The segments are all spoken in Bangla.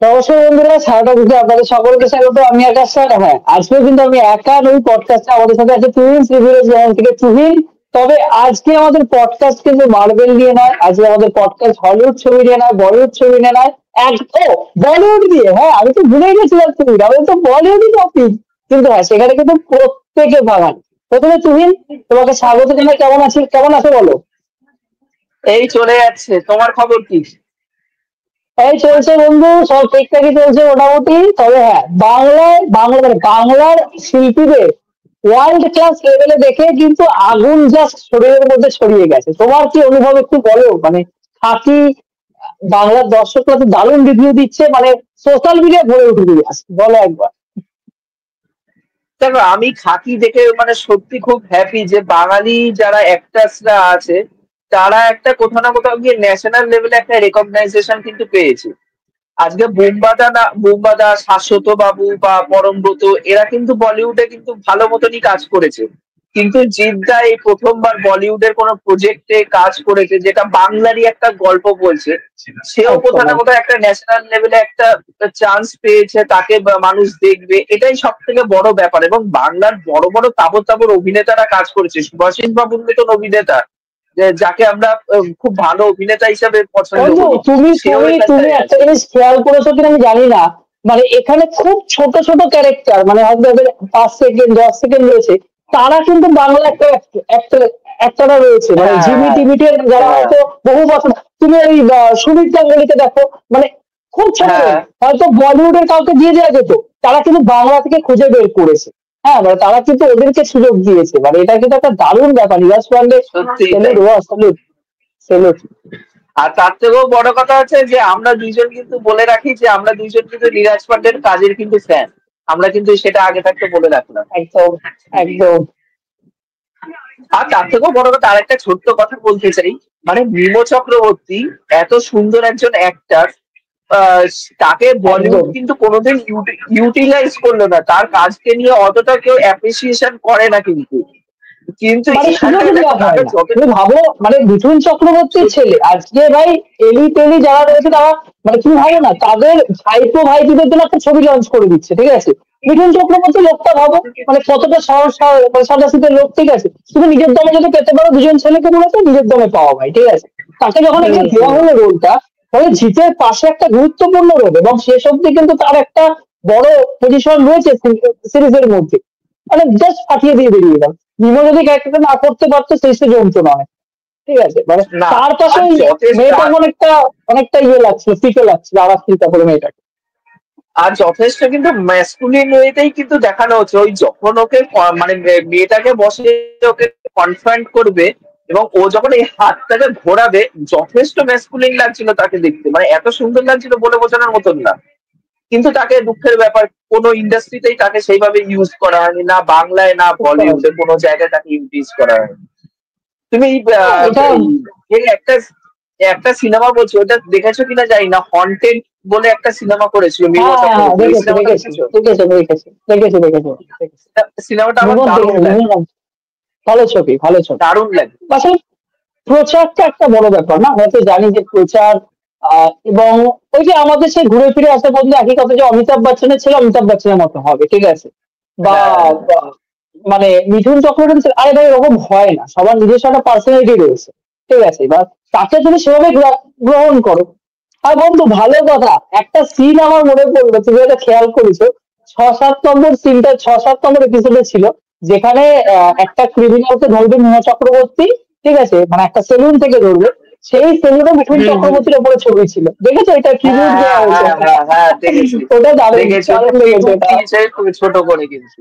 নমস্কার বন্ধুরা, সারাটা দিতে আপনাদের সকলকে স্বাগত। আমি আকাশ স্যার। হ্যাঁ, আজকেও কিন্তু আমি একা নই, পডকাস্টে আমাদের সাথে আছে তুহিন শ্রীভিলেজ থেকে তুহিন। তবে আজকে আমাদের পডকাস্ট কিন্তু মার্বেল নিয়ে নয়, আজকে আমাদের পডকাস্ট হলিউড ছবি নিয়ে নয়, বলিউড ছবি নিয়ে নয়, বলিউড দিয়ে। হ্যাঁ, আমি তো ভুলেই গেছিলাম তুহিন, আমাদের তো বলিউডই টপিক। কিন্তু হ্যাঁ, সেখানে কিন্তু প্রত্যেকে বাঙালি। প্রথমে তুহিন, তোমাকে স্বাগত জানাই। কেমন আছি, কেমন আছো বলো? এই চলে যাচ্ছে। তোমার খবর কি? এই চলছে বন্ধু, সব ঠিকঠাকই চলছে মোটামুটি। তবে হ্যাঁ, বাংলার শিল্পীদের ওয়ার্ল্ড ক্লাস লেভেলে দেখে কিন্তু আগুন জাস্ট শরীরের মধ্যে ছড়িয়ে গেছে। তোমার কি অনুভব একটু বলো? মানে খাকি বাংলার দর্শকরা তো দারুণ রিভিউ দিচ্ছে, মানে সোশ্যাল মিডিয়া ভরে উঠে দিয়ে আসছে। বলো একবার। দেখো, আমি খাকি দেখে সত্যি খুব হ্যাপি যে বাঙালি যারা অ্যাক্টার্সরা আছে তারা একটা কোথাও না কোথাও গিয়ে ন্যাশনাল লেভেলে একটা রেকগনাইজেশন কিন্তু পেয়েছে। আজকে বুম্বাদা, শাশ্বত বাবু বা পরমব্রত এরা কিন্তু বলিউডে কিন্তু ভালো মতনই কাজ করেছে। কিন্তু জিদ্দা এই প্রথমবার বলিউডের কোন প্রজেক্টে কাজ করেছে যেটা বাংলারই একটা গল্প বলছে। সেও একদম কোথাও না কোথাও একটা ন্যাশনাল লেভেলে একটা চান্স পেয়েছে, তাকে মানুষ দেখবে, এটাই সব থেকে বড় ব্যাপার। এবং বাংলার বড় বড় তাবড় তাবড় অভিনেতারা কাজ করেছে। সুভাষিস বাবুর মতন অভিনেতা যাকে আমরা খুব ভালো অভিনেতা হিসাবে পছন্দ বন্ধু, করি, তুমি সেও তুমি তুমি এখানটায় একটা আছে। জিনিস খেয়াল করেছো কিনা আমি জানি না। মানে এখানে খুব ছোট ছোট ক্যারেক্টার, মানে হয়তো ওদের 5 সেকেন্ড 10 সেকেন্ড রয়েছে, তারা কিন্তু বাংলা একটা একটারা রয়েছে। মানে জিমি হ্যাঁ, টিভিটের যারা হ্যাঁ, হয়তো বহু বছর, তুমি ওই সুমিত গাঙ্গুলিকে দেখো, মানে খুব ছোট হ্যাঁ, রোল, হয়তো বলিউডের কাউকে দিয়ে দেওয়া যেত, তারা কিন্তু বাংলা থেকে খুঁজে বের করেছে। হ্যাঁ, মানে তারা কিন্তু ওদেরকে সুযোগ দিয়েছে। মানে এটা কিন্তু একটা দারুণ ব্যাপার। নীরজ পান্ডে, সত্যিই সেলুট, তাই। Salute, salute. আর তার থেকেও বড় কথা হচ্ছে যে আমরা দুইজন কিন্তু বলে রাখি যে আমরা দুইজন কিন্তু নীরাজ পান্ডের কাজের কিন্তু ফ্যান। আমরা কিন্তু সেটা আগে থাকতে বলে রাখলাম। একদম, একদম। আর তার থেকেও বড় কথা আরেকটা ছোট্ট কথা বলতে চাই। মিম চক্রবর্তী এত সুন্দর একজন অ্যাক্টার, তাকে বলিউড একদম। কিন্তু কোনোদিন ইউটিলাইজ করলো না, তার কাজকে নিয়ে অতটা কেউ অ্যাপ্রিসিয়েশন করে না কিন্তু। কিন্তু মানে সুযোগ এখানটায় দেখো দেওয়া হয় তাকে না। যত তুমি ভাবো, মানে মিঠুন চক্রবর্তীর ছেলে আজকে ভাই, এলি টেলি যারা রয়েছে তারা, মানে তুমি ভাবো না, তাদের ভাইপো ভাইজিদের জন্য একটা ছবি লঞ্চ করে দিচ্ছে, ঠিক আছে? মিঠুন চক্রবর্তী লোকটা ভাবো, মানে কতটা সহজ মানে সাদা শীতের লোক, ঠিক আছে? তুমি নিজের দমে যদি পেতে পারো, দুজন ছেলেকে বলেছে নিজের দমে পাওয়া ভাই, ঠিক আছে? তাকে যখন একটা হুম, দেওয়া হুম। হলো রোলটা, তাহলে জিতের পাশে একটা গুরুত্বপূর্ণ রোল, এবং শেষ অব্দি কিন্তু তার একটা বড় পজিশন রয়েছে সিরিজের মধ্যে। মানে জাস্ট পাঠিয়ে দিয়ে বেরিয়ে গেল। নিমো যদি ক্যারেক্টারটা না করতে পারতো, শেষে জমতো না অনেক। ঠিক আছে, মানে না, তার পাশে আর ওই যথেষ্ট মেয়েটা অনেকটা অনেকটা ইয়ে লাগছিল, ফিকে লাগছিল, আওয়াজ ফিকা করে মেয়েটাকে। আর যথেষ্ট কিন্তু ম্যাসকুলিন ওয়েতেই কিন্তু দেখানো হচ্ছে। ওই যখন ওকে মেয়েটাকে বসে ওকে কনফ্রন্ট করবে এবং ও যখন এই হাতটাকে ঘোরাবে, যথেষ্ট ম্যাসকুলিন লাগছিল তাকে দেখতে। এত সুন্দর লাগছিল বলে বোঝানোর মতন না। কিন্তু তাকে দুঃখের ব্যাপার, কোনো ইন্ডাস্ট্রিতেই তাকে সেইভাবে ইউজ করা হয়নি, না বাংলায় না বলিউডে কোনো জায়গায় তাকে ইউজ করা হয়নি। তুমি এটা এই একটা একটা সিনেমা বলছো, ওটা দেখেছো কিনা জানি না, হন্টেড বলে একটা সিনেমা করেছিল মিম হ্যাঁ, হ্যাঁ, হ্যাঁ, চক্রবর্তী। ওই দেখেছি, সিনেমাটা দেখেছি, দেখেছো? দেখেছি, দেখেছি, দেখেছি, দেখেছি, দেখেছি। সিনেমাটা আমার নিমো দারুণ দেখেছি, লাগে। নিমো ভালো ছবি, ভালো ছবি। দারুণ লাগে। আসলে প্রচারটা একটা বড় ব্যাপার না, হয়তো জানি যে প্রচার, এবং ওই যে আমাদের সেই ঘুরে ফিরে আসার বন্ধু একই কথা, যে অমিতাভ বচ্চনের ছেলে অমিতাভ বচ্চনের মতো হবে, ঠিক আছে? বা হ্যাঁ, বা মানে মিঠুন চক্রবর্তী আরে ভাই, এরকম হয় না, সবার নিজস্ব একটা পার্সোনালিটি রয়েছে, ঠিক আছে? এবার তাকে তুমি সেভাবে গ্রহণ করো। আর বন্ধু, ভালো কথা, একটা সিন আমার মনে পড়লো, তুমি এটা খেয়াল করেছো? 6-7 নম্বর সিনটা, 6-7 নম্বর এপিসোডে ছিল, যেখানে একটা ক্রিমিনালকে ধরবে মিঠুন চক্রবর্তী, ঠিক আছে? মানে একটা সেলুন থেকে ধরবে, সেই সেলুনে মিঠুন হুম, হুম। চক্রবর্তীর ওপরে ছবি ছিল, দেখেছো? এটা হ্যাঁ, ট্রিবিউট দেওয়া হ্যাঁ, হয়েছে। হ্যাঁ, হ্যাঁ, হ্যাঁ, দেখেছি। ওটা দারুণ দেখেছি, ওটা দারুণ লেগেছে ট্রিবিউট ওটা। দিয়েছে খুব ছোট করে কিন্তু।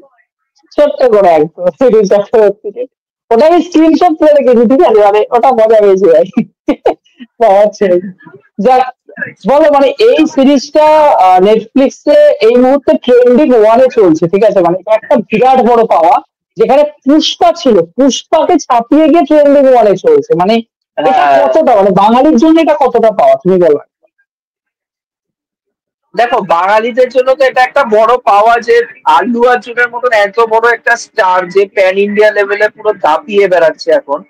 ছোট্ট করে একদম মিঠুন চক্রবর্তীকে। ওটা আমি স্ক্রিনশট করে রেখেছি, ঠিক আছে? মানে ওটা মজা পেয়েছি ভাই। আচ্ছা, যাক, বলো, মানে এই সিরিজটা নেটফ্লিক্সে এই মুহূর্তে ট্রেন্ডিং 1-এ চলছে, ঠিক আছে? মানে এটা একটা বিরাট বড় পাওয়া, যেখানে পুষ্পা ছিল, পুষ্পাকে ছাপিয়ে গিয়ে ট্রেন্ডিং 1-এ চলছে। মানে এটা হ্যাঁ, কতটা, মানে বাঙালির জন্য এটা কতটা পাওয়া, তুমি বলো? দেখো, বাঙালিদের জন্য তো এটা একটা বড় পাওয়া যে আল্লু অর্জুনের মতন এত বড় একটা স্টার যে প্যান ইন্ডিয়া লেভেলে পুরো দাপিয়ে বেড়াচ্ছে এখন।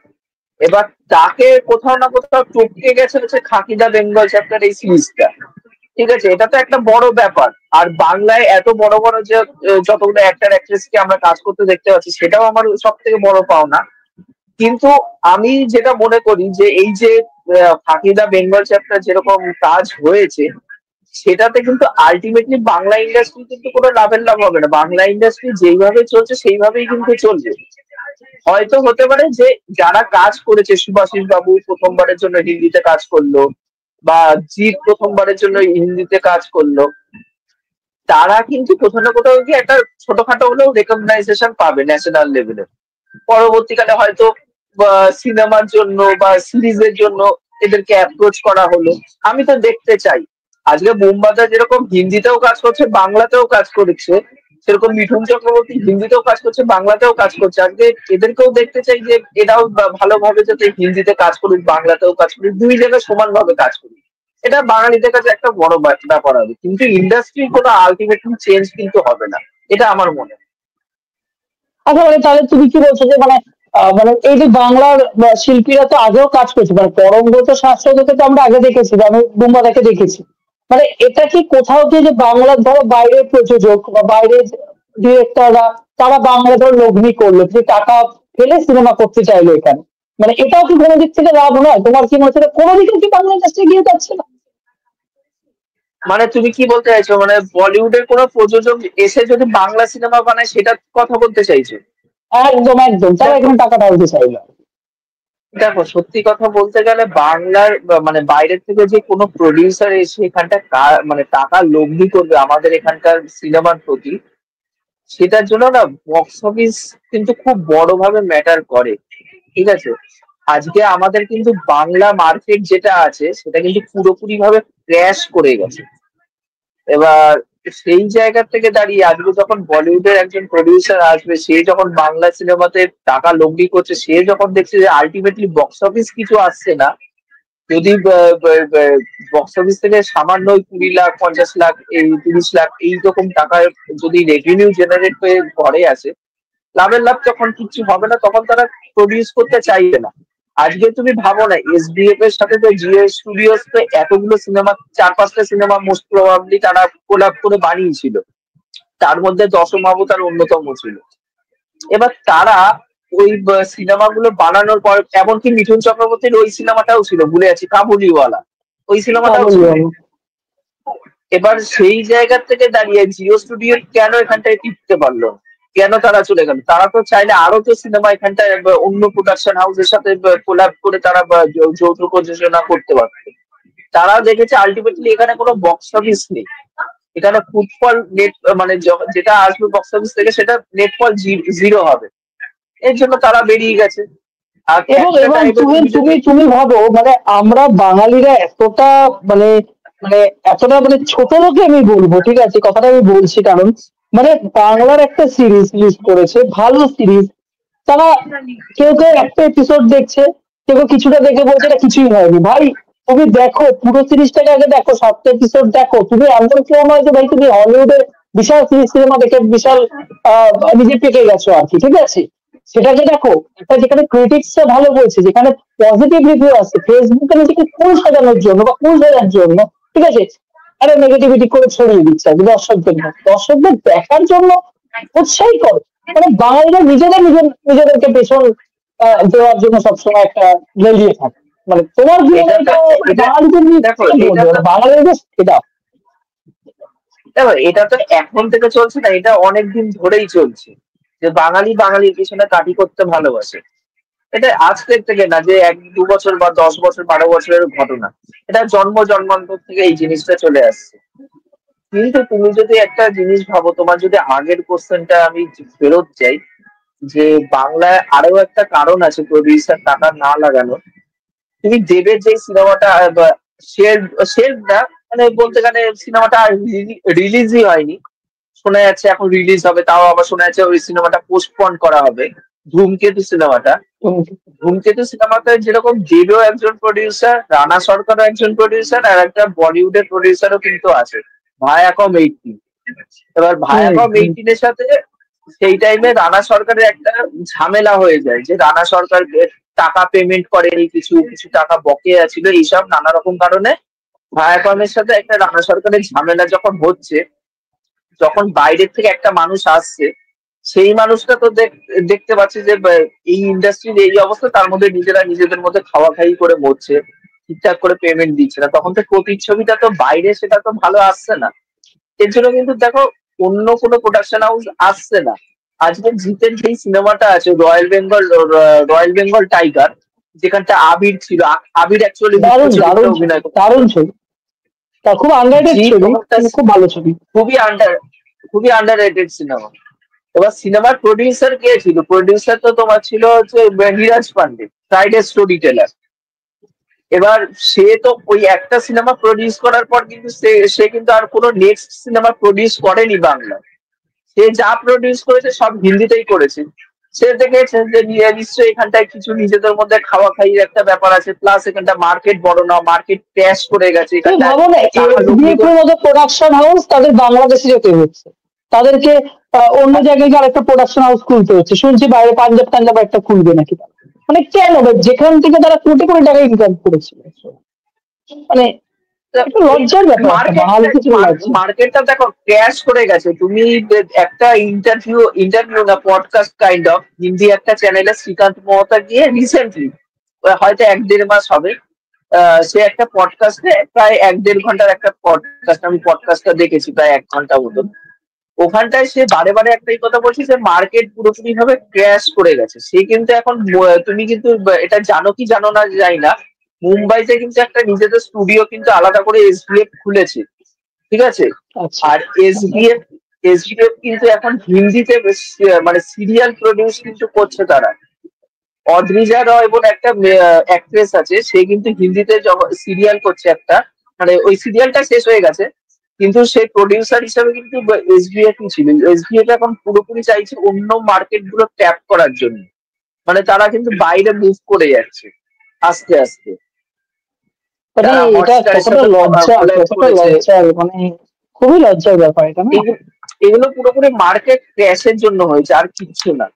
এবার তাকে কোথাও না কোথাও টপকে গেছে হচ্ছে খাকিদা বেঙ্গল চ্যাপ্টার এই সিরিজটা। ঠিক আছে, এটা তো একটা বড় ব্যাপার। আর বাংলায় এত বড় বড় যে যতগুলো অ্যাক্টর অ্যাক্ট্রেসকে আমরা কাজ করতে দেখতে পাচ্ছি, সেটাও আমার সব থেকে বড় পাওনা। কিন্তু আমি যেটা মনে করি যে এই যে ফাঁকিদা বেঙ্গল চ্যাপ্টার যেরকম কাজ হয়েছে, সেটাতে কিন্তু আলটিমেটলি বাংলা ইন্ডাস্ট্রি কিন্তু কোনো লাভের লাভ হবে না। বাংলা ইন্ডাস্ট্রি যেইভাবে চলছে সেইভাবেই কিন্তু চলবে। হয়তো হতে পারে যে যারা কাজ করেছে, সুভাষিস বাবু প্রথমবারের জন্য হিন্দিতে কাজ করলো, বা জিৎ প্রথমবারের জন্য হিন্দিতে কাজ করলো, তারা কিন্তু কোথাও না কোথাও গিয়ে একটা ছোটখাটো হলেও রেকগনাইজেশন পাবে ন্যাশনাল লেভেলে। পরবর্তীকালে হয়তো সিনেমার জন্য বা সিরিজের জন্য এদেরকে অ্যাপ্রোচ করা হলো। আমি তো দেখতে চাই আজকে বোমবাদা যেরকম হিন্দিতেও কাজ করছে, বাংলাতেও কাজ করেছে, সেরকম মিঠুন চক্রবর্তী হিন্দিতেও কাজ করছে, বাংলাতেও কাজ করছে। আজকে এদেরকেও দেখতে চাই যে এরাও ভালোভাবে যাতে হিন্দিতে কাজ করুক, বাংলাতেও কাজ করুক, দুই জায়গায় সমানভাবে কাজ করুক। এটা বাঙালিদের কাছে একটা বড় ব্যাপার হবে, কিন্তু ইন্ডাস্ট্রির কোনো আলটিমেটলি চেঞ্জ কিন্তু হবে না, এটা আমার মনে হয়। আচ্ছা, মানে তাহলে তুমি কি বলছো যে মানে মানে এই যে বাংলার শিল্পীরা তো আগেও কাজ করছে, মানে পরমব্রত শাস্ত্রকে তো আমরা আগে দেখেছি বা আমি বুম্বাদাকে দেখেছি, মানে এটা কি কোথাও গিয়ে যে বাংলার ধরো বাইরের প্রযোজক বা বাইরের ডিরেক্টররা তারা বাংলা ধরো লগ্নি করলো, যে টাকা ফেলে সিনেমা করতে চাইলো এখানে, মানে এটাও কি কোনো দিক থেকে লাভ নয়? তোমার কি মনে হচ্ছে কোনো দিকে কি বাংলা ইন্ডাস্ট্রি গিয়ে যাচ্ছে না? মানে তুমি কি বলতে চাইছো, মানে বলিউডের কোনো প্রযোজক এসে যদি বাংলা সিনেমা বানায় সেটা কথা বলতে চাইছো? একদম একদম, তারা দেখো, এখানে টাকা ঢালতে চাইলো। দেখো সত্যি কথা বলতে গেলে বাংলার মানে বাইরের থেকে যে কোনো প্রডিউসার এসে এখানটা মানে টাকা লগ্নি করবে আমাদের এখানকার সিনেমার প্রতি, সেটার জন্য না বক্স অফিস কিন্তু খুব বড়ভাবে ম্যাটার করে। ঠিক আছে, আজকে আমাদের কিন্তু বাংলা মার্কেট যেটা আছে সেটা কিন্তু পুরোপুরি ভাবে ক্র্যাশ করে গেছে। এবার সেই জায়গা থেকে দাঁড়িয়ে আজকে যখন বলিউডের একজন প্রডিউসার আসবে, সে যখন বাংলা সিনেমাতে টাকা লগ্নি করছে, সে যখন দেখছে যে আলটিমেটলি বক্স অফিস কিছু আসছে না, যদি বক্স অফিস থেকে সামান্য 20 লাখ 50 লাখ এই 30 লাখ এইরকম টাকায় যদি রেভিনিউ জেনারেট হয়ে ঘরে আসে, লাভের লাভ যখন কিছু হবে না, তখন তারা প্রডিউস করতে চাইবে না। আজকে তুমি ভাবো না, এসবিএফ এর সাথে তো জিও স্টুডিওস তো এতগুলো সিনেমা, 4-5টা সিনেমা মোস্ট প্রবাবলি তারা কোলাব করে বানিয়েছিল, তার মধ্যে দশম অবতার অন্যতম ছিল। এবার তারা ওই সিনেমাগুলো বানানোর পর, এমনকি মিঠুন চক্রবর্তীর ওই সিনেমাটাও ছিল, ভুলে আছি, কাবুলিওয়ালা, ওই সিনেমাটাও ছিল। এবার সেই জায়গা থেকে দাঁড়িয়ে জিও স্টুডিও কেন এখানটায় টিকতে পারলো, কেন তারা চলে গেল? তারা তো চাইলে আরো তো সিনেমা এখানটায় অন্য প্রোডাকশন হাউসের সাথে কোলাব করে তারা যৌথ প্রযোজনা করতে পারত। তারা দেখেছে আলটিমেটলি এখানে কোনো বক্স অফিস নেই, এখানে ফুটফল নেট মানে যেটা আসবে বক্স অফিস থেকে সেটা নেটফল জিরো হবে, এর জন্য তারা বেরিয়ে গেছে। আর এবং একটা এবং টাইমে তুমি তুমি তুমি যদি তুমি ভাবো মানে আমরা বাঙালিরা এতটা মানে মানে এতটা মানে ছোট লোকে আমি বলবো, ঠিক আছে কথাটা আমি বলছি কারণ মানে বাংলার একটা সিরিজ রিলিজ করেছে, ভালো সিরিজ, তারা কেউ কেউ একটা এপিসোড দেখছে, কেউ কেউ কিছুটা দেখে বলছে এটা কিছুই হয়নি। ভাই তুমি দেখো পুরো সিরিজটাকে আগে দেখো, 7টা এপিসোড দেখো। তুমি এমন কেউ নয় যে ভাই তুমি হলিউডের বিশাল সিরিজ সিনেমা দেখে বিশাল নিজে পেকে গেছো আর কি, ঠিক আছে সেটাকে দেখো। একটা যেখানে ক্রিটিক্স ভালো বলছে, যেখানে পজিটিভ রিভিউ আছে, ফেসবুকে নিজেকে কুল সাজানোর জন্য বা কুল সাজার জন্য, ঠিক আছে, আরে নেগেটিভিটি করে ছড়িয়ে দিচ্ছে আর কি দর্শকদের মধ্যে। দর্শকদের দেখার জন্য উৎসাহী করো, মানে বাঙালিরা নিজেদেরকে পেছন দেওয়ার জন্য সবসময় একটা লেলিয়ে থাকে। মানে তোমার কি মনে এটা হয় তো এটা এটা বাঙালিদের নিয়ে দেখো কি এটা বলবো, তো মানে বাঙালিদের এটা দেখো এটা তো এখন থেকে চলছে না, এটা অনেকদিন ধরেই চলছে যে বাঙালি বাঙালির পিছনে কাটি করতে ভালোবাসে। এটা আজকের থেকে না যে 1-2 বছর বা 10 বছর 12 বছরের ঘটনা, এটা জন্মান্তর থেকে এই জিনিসটা চলে আসছে। কিন্তু তুমি যদি একটা জিনিস ভাবো, তোমার যদি আগের কোশ্চেনটা আমি ফেরত যাই, যে বাংলায় আরো একটা কারণ আছে প্রডিউসার টাকা না লাগানোর। তুমি দেবের যে সিনেমাটা শের শের না, মানে বলতে গেলে সিনেমাটা রিলিজই হয়নি, শোনা যাচ্ছে এখন রিলিজ হবে, তাও আবার শোনা যাচ্ছে ওই সিনেমাটা পোস্টপন করা হবে, ধূমকেতু সিনেমাটা। ধূমকেতু সিনেমাতে যেরকম দেবও একজন প্রডিউসার, রানা সরকারও একজন প্রডিউসার, আর একটা বলিউডের প্রডিউসারও কিন্তু আছে, ভায়াকম 18। এবার ভায়াকম 18-এর সাথে সেই টাইমে রানা সরকারের একটা ঝামেলা হয়ে যায়, যে রানা সরকার টাকা পেমেন্ট করেনি, কিছু কিছু টাকা বকেয়া ছিল, এইসব নানা রকম কারণে ভায়াকমের সাথে একটা রানা সরকারের ঝামেলা যখন হচ্ছে, যখন বাইরের থেকে একটা মানুষ আসছে, সেই মানুষটা তো দেখতে পাচ্ছে যে এই ইন্ডাস্ট্রির এই অবস্থা, তার মধ্যে নিজেরা নিজেদের মধ্যে খাওয়া খাই করে মরছে, ঠিকঠাক করে পেমেন্ট দিচ্ছে না, তখন তো প্রতিচ্ছবিটা তো বাইরে সেটা তো ভালো আসছে না। এর জন্য কিন্তু দেখো অন্য কোনো প্রোডাকশন হাউস আসছে না। আজকে জিতের যেই সিনেমাটা আছে রয়্যাল বেঙ্গল টাইগার, যেখানটা আবির ছিল, আবির অ্যাকচুয়ালি দারুণ দারুণ অভিনয় করছে। দারুণ ছবি, তা খুব আন্ডাররেটেড জিৎ ছবি, একটা কিন্তু খুব ভালো ছবি। খুবই আন্ডার রেটেড সিনেমা। এবার সিনেমার প্রডিউসার কে ছিল? প্রডিউসার তো তোমার ছিল হচ্ছে Niraj Pandey, Friday storyteller. এবার সে তো ওই একটা সিনেমা প্রডিউস করার পর কিন্তু সে কিন্তু আর কোনো নেক্সট সিনেমা প্রডিউস করেনি বাংলা। সে যা প্রডিউস করেছে সব হিন্দিতেই করেছে। সে দেখেছে যে নিশ্চয়ই এখানটায় কিছু নিজেদের মধ্যে খাওয়া খাইয়ের একটা ব্যাপার আছে, প্লাস এখানটা মার্কেট বড় না, মার্কেট ক্র্যাশ করে গেছে তুমি এখানটা। ভাবো না, এসবিএফ মতো প্রোডাকশন হাউস তাদের বাংলাদেশে যেতে হচ্ছে, তাদেরকে অন্য জায়গায় গিয়ে আরেকটা প্রোডাকশন হাউস খুলতে হচ্ছে, শুনছি বাইরে পাঞ্জাব টাঞ্জাব একটা খুলবে নাকি তারা। মানে কেন ভাই, যেখান থেকে তারা কোটি কোটি টাকা ইনকাম করেছিল, মানে একটু লজ্জার ব্যাপার, বাঙালি কিছু লজ্জা। মার্কেটটা দেখো ক্র্যাশ করে গেছে। তুমি একটা ইন্টারভিউ না পডকাস্ট কাইন্ড অফ হিন্দি একটা চ্যানেলে শ্রীকান্ত মহতা গিয়ে রিসেন্টলি, হয়তো 1-1.5 মাস হবে, সে একটা পডকাস্টে প্রায় 1-1.5 ঘন্টার একটা পডকাস্ট, আমি পডকাস্টটা দেখেছি প্রায় 1 ঘন্টা মতন। ওখানটায় সে বারে বারে একটাই কথা বলছে যে মার্কেট পুরোপুরি ভাবে ক্র্যাশ করে গেছে। সে কিন্তু এখন তুমি কিন্তু এটা জানো কি জানো না জানি না, মুম্বাইতে কিন্তু একটা নিজেদের স্টুডিও কিন্তু আলাদা করে এসবিএফ খুলেছে, ঠিক আছে? আচ্ছা আর এসবিএফ কিন্তু এখন হিন্দিতে মানে সিরিয়াল প্রডিউস কিন্তু করছে তারা। অদ্রিজা রয় বলে একটা অ্যাক্ট্রেস আছে, সে কিন্তু হিন্দিতে সিরিয়াল করছে একটা, মানে ওই সিরিয়ালটা শেষ হয়ে গেছে, কিন্তু সেই প্রডিউসার হিসাবে কিন্তু এসবিএফ ছিল। এসবিএফ এখন পুরোপুরি চাইছে অন্য মার্কেট গুলো ট্যাপ করার জন্য, মানে তারা কিন্তু বাইরে মুভ করে যাচ্ছে আস্তে আস্তে। মানে তারা এটা হটস্টারের কতটা সাথে লজ্জা, collab কতটা করেছে। লজ্জার, মানে খুবই লজ্জার ব্যাপার এটা না। এগুলো পুরোপুরি মার্কেট ক্র্যাশের জন্য হয়েছে, আর কিচ্ছু না।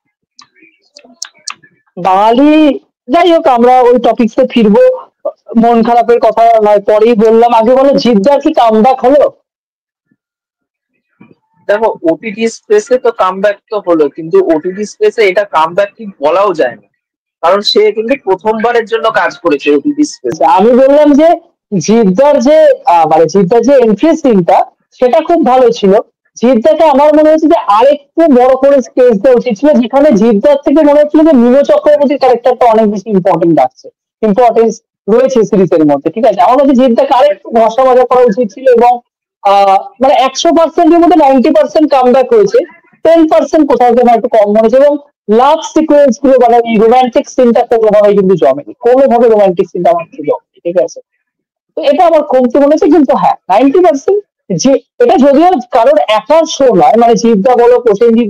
বাঙালি, যাই হোক আমরা ওই টপিকসে ফিরবো, মন খারাপের কথা নয়, পরেই বললাম। আগে বলো, জিদ্দার কি কামব্যাক হলো? দেখো ওটিটি স্পেসে তো কামব্যাক তো হলো, কিন্তু ওটিটি স্পেসে এটা কামব্যাক ঠিক বলাও যায় না, কারণ সে কিন্তু প্রথমবারের জন্য কাজ করেছে ওটিটি স্পেসে। আমি বললাম যে জিদ্দার যে মানে জিদ্দার যে এন্ট্রি সিনটা, সেটা খুব ভালো ছিল। জিদ্দাকে আমার মনে হচ্ছে যে আরেকটু বড় করে স্পেস দেওয়া উচিত ছিল, যেখানে জিদ্দার থেকে মনে হচ্ছিল যে নীল চক্রবর্তীর ক্যারেক্টারটা অনেক বেশি ইম্পর্টেন্স রয়েছে সিরিজের মধ্যে, ঠিক আছে? আমার মধ্যে জিদ্দাকে আরেকটু ঘষা মাজা করা উচিত ছিল, এবং মানে 100%-এর মধ্যে 90% কামব্যাক হয়েছে, 10% কোথাও যেন একটু কম মনে হয়েছে। এবং লাভ সিকোয়েন্স গুলো, মানে এই রোমান্টিক সিনটা কোনোভাবে কিন্তু জমেনি, কোনোভাবে রোমান্টিক সিনটা আমার কাছে জমেনি, ঠিক আছে? তো এটা আমার কমতে মনে হচ্ছে, কিন্তু হ্যাঁ 90%, যে এটা যদিও কারোর একার শো নয়, মানে জিদ্দা বলো, প্রসেনজিৎ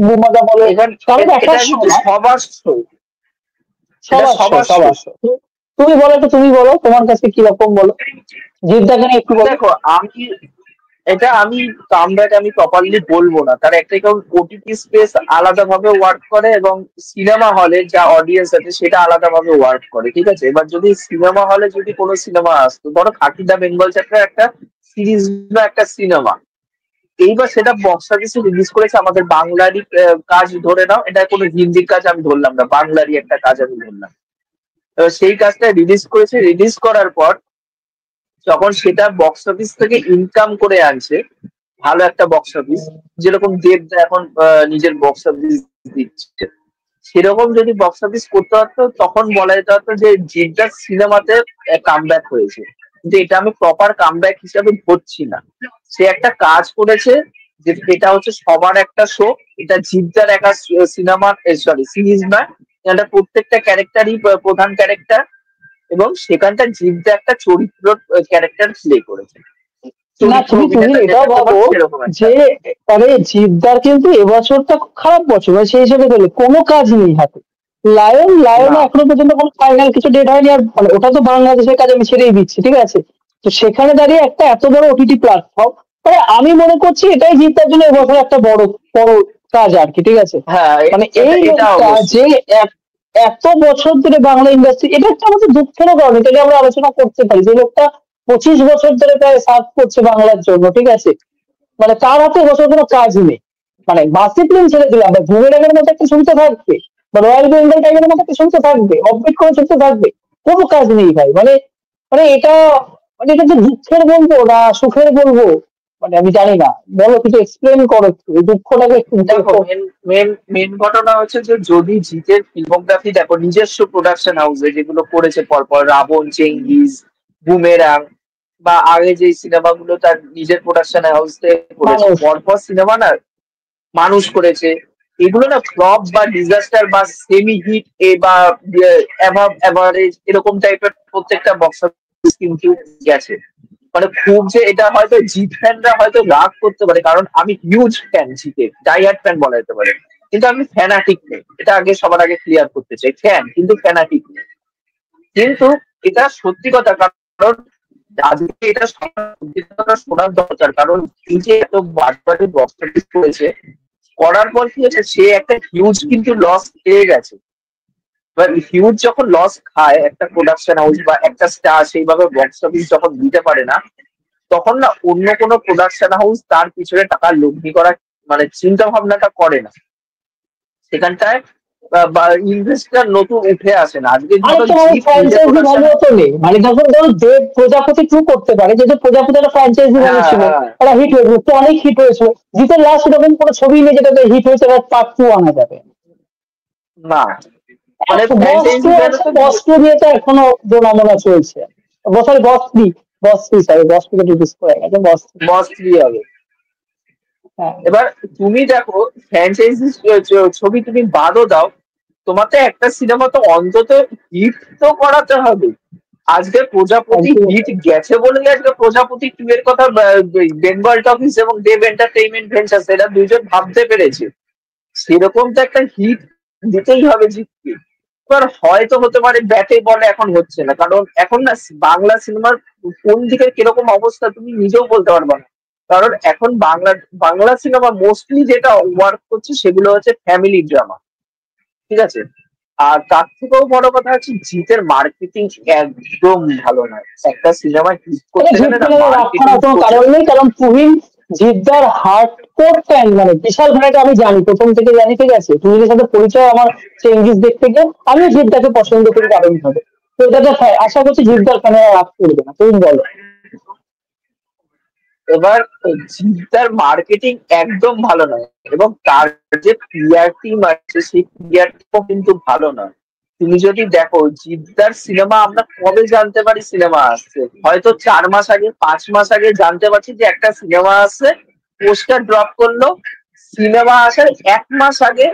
বুমাদা বলো, কারোর একার শো নয়, সবার শো, সবার সবার শো। তুমি বলো, তো তুমি বলো তোমার কাছে কিরকম, বলো জিদ্দাকে নিয়ে একটু বলো। দেখো আমি কামব্যাক আমি প্রপারলি বলবো না, তার একটা কারণ ওটিটি স্পেস আলাদা ভাবে ওয়ার্ক করে এবং সিনেমা হলে যা অডিয়েন্স আছে সেটা আলাদা ভাবে ওয়ার্ক করে, ঠিক আছে? এবার যদি সিনেমা হলে যদি কোনো সিনেমা আসতো, ধরো খাকি দা বেঙ্গল চ্যাপ্টার একটা সিরিজ বা একটা সিনেমা, এইবার সেটা বক্স অফিসে রিলিজ করেছে, আমাদের বাংলারই কাজ ধরে নাও, এটা কোনো হিন্দির কাজ আমি ধরলাম না, বাংলারই একটা কাজ আমি ধরলাম। এবার সেই কাজটা রিলিজ করেছে, রিলিজ করার পর যখন সেটা বক্স অফিস থেকে ইনকাম করে আনছে, ভালো একটা বক্স অফিস, যেরকম দেবদা এখন নিজের বক্স অফিস দিচ্ছে, সেরকম যদি বক্স অফিস করতে পারতো তখন বলা যেতে পারতো যে জিদ্দার সিনেমাতে কামব্যাক হয়েছে। কিন্তু এটা আমি প্রপার কামব্যাক হিসাবে ধরছি না। সে একটা কাজ করেছে, যে এটা হচ্ছে সবার একটা শো, এটা জিদ্দার একা সিনেমা, সরি সিরিজ নয়, এটা প্রত্যেকটা ক্যারেক্টারই প্রধান ক্যারেক্টার, এবং সেখানটা জিদ্দা একটা চরিত্র ক্যারেক্টার প্লে করেছে। না, তুমি এটাও ভাবো যে আরে জিদ্দার কিন্তু এবছরটা খুব খারাপ বছর, মানে সেই হিসেবে ধরলে কোনো কাজ নেই হাতে। লায়ন এখনো পর্যন্ত কোনো ফাইনাল কিছু ডেট হয়নি, আর মানে ওটা তো বাংলাদেশের কাজ আমি ছেড়েই দিচ্ছি, ঠিক আছে? তো সেখানে দাঁড়িয়ে একটা এত বড় ওটিটি প্ল্যাটফর্ম, মানে আমি মনে করছি এটাই জিদ্দার জন্য এবছর একটা বড় বড় কাজ আর কি, ঠিক আছে? মানে এই লোকটা যে এত বছর ধরে বাংলা ইন্ডাস্ট্রি, এটা একটা আমাদের দুঃখেরও কারণ, এটা আমরা আলোচনা করতে পারি, যে লোকটা 25 বছর ধরে প্রায় সার্ভ করছে বাংলার জন্য, ঠিক আছে? মানে তার হাতে বছর কোনো কাজ নেই। মানে বাসি প্লেন ছেড়ে দিলাম, বুমেরাঙের মতো একটা ছবি তো থাকবে, বা রয়্যাল বেঙ্গল টাইগারের মতো একটা ছবি তো থাকবে, অপডেট করে ছবি তো থাকবে, কোনো কাজ নেই ভাই। মানে মানে এটা মানে এটা যে দুঃখের বলবো না সুখের বলবো, মানে আমি জানি না। বলো, কিছু এক্সপ্লেন করো একটু, এই দুঃখটাকে একটু দেখো, দেখো। মেন মেন মেন ঘটনা হচ্ছে যে যদি জিতের ফিল্মোগ্রাফি দেখো, নিজস্ব প্রোডাকশন হাউসে যেগুলো করেছে পরপর, রাবণ, চেঙ্গিজ, বুমেরাং, বা আগে যে সিনেমাগুলো তার নিজের প্রোডাকশন হাউসে করেছে, মানুষ। পরপর সিনেমা না মানুষ করেছে, এগুলো না ফ্লপ বা ডিজাস্টার বা সেমি হিট বা অ্যাভাব অ্যাভারেজ এরকম টাইপের প্রত্যেকটা বক্স অফিস কিন্তু গেছে। মানে খুব যে এটা হয়তো জিৎ ফ্যানরা হয়তো রাগ করতে পারে, কারণ আমি হিউজ ফ্যান, জিতের ডাইহার্ড ফ্যান বলা যেতে পারে, কিন্তু আমি ফ্যানাটিক নেই, এটা আগে সবার আগে ক্লিয়ার করতে চাই। ফ্যান কিন্তু ফ্যানাটিক নেই। কিন্তু এটা সত্যি কথা, কারণ আজকে এটা শোনার দরকার, কারণ এই যে এত বাড়বাড়ি বক্স অফিস করেছে, করার পর কি হচ্ছে, সে একটা হিউজ কিন্তু লস খেয়ে গেছে। এবার হিউজ যখন লস খায় একটা প্রোডাকশন হাউস বা একটা স্টার সেইভাবে বক্স অফিস যখন দিতে পারে না, তখন না অন্য কোনো প্রোডাকশন হাউস তার পিছনে টাকা লগ্নি করা মানে চিন্তা ভাবনাটা করে না সেখানটায়, বা ইনভেস্টার নতুন উঠে আসে না। আজকে আরে ধরো তোমার জিপ নিজের ফ্র্যাঞ্চাইজি প্রোডাকশন। ভ্যালু তো নেই। মানে যখন ধরো দেব প্রজাপতি 2 করতে পারে, যেহেতু প্রজাপতি একটা ফ্র্যাঞ্চাইজি ভ্যালু হ্যাঁ, ছিল, হ্যাঁ। একটা হিট হয়েছিল, তো অনেক হিট হয়েছিল। জিতের লাস্ট এরকম কোনো ছবি নেই যেটাতে হিট হয়েছে পার্ট 2 আনা যাবে। না, মানে বস টু ফ্র্যাঞ্চাইজি ভ্যালু আছে, তো বস টু দিয়ে তো এখনো জোনামোনা চলছে। বছর বস three sorry, boss to release করে গেছে, বস থ্রি। বস 3 হবে। হ্যাঁ, এবার তুমি দেখো, ফ্র্যাঞ্চাইজি ছবি তুমি বাদও দাও, তোমার তো একটা সিনেমা তো অন্তত হিট তো করাতে হবে। আজকে প্রজাপতি একদম। হিট গেছে বলে আজকে প্রজাপতি 2 এর কথা বেঙ্গল টকিজ এবং দেব এন্টারটেইনমেন্ট ভেঞ্চার্স এরা দুজন ভাবতে পেরেছে। সেরকম তো একটা হিট দিতেই হবে জিতকে। এবার হয়তো হতে পারে ব্যাটে বলে এখন হচ্ছে না, কারণ এখন না বাংলা সিনেমার কোন দিকের কিরকম অবস্থা তুমি নিজেও বলতে পারবে না। কারণ এখন বাংলা সিনেমা মোস্টলি যেটা ওয়ার্ক করছে সেগুলো হচ্ছে ফ্যামিলি ড্রামা, ঠিক আছে? আর তার থেকেও বড় কথা হচ্ছে জিতের মার্কেটিং একদম ভালো নয়। একটা সিনেমা হিট এটা করতে গেলে না জিতকে রাগ মার্কেটিং করার কোনো কারণ নেই, কারণ তুহিন জিদ্দার হার্ডকোর ফ্যান, মানে বিশাল ফ্যানটা আমি জানি, প্রথম থেকে জানি, ঠিক আছে? তুহিনের সাথে পরিচয় আমার চেঙ্গিস দেখতে গিয়ে। আমিও জিদ্দাকে পছন্দ করি দারুণ ভাবে। তো এটাতে আশা করছি জিদ্দার ফ্যানেরা রাগ করবে না, তুমি বলো। এবার জিদ্দার মার্কেটিং একদম ভালো নয়, এবং তার যে পিআর টিম আছে সেই পিআর টিমও কিন্তু ভালো নয়। তুমি যদি দেখো জিদ্দার সিনেমা আমরা কবে জানতে পারি সিনেমা আসছে, হয়তো 4 মাস আগে 5 মাস আগে জানতে পারছি যে একটা সিনেমা আসছে, পোস্টার ড্রপ করলো, সিনেমা আসার 1 মাস আগে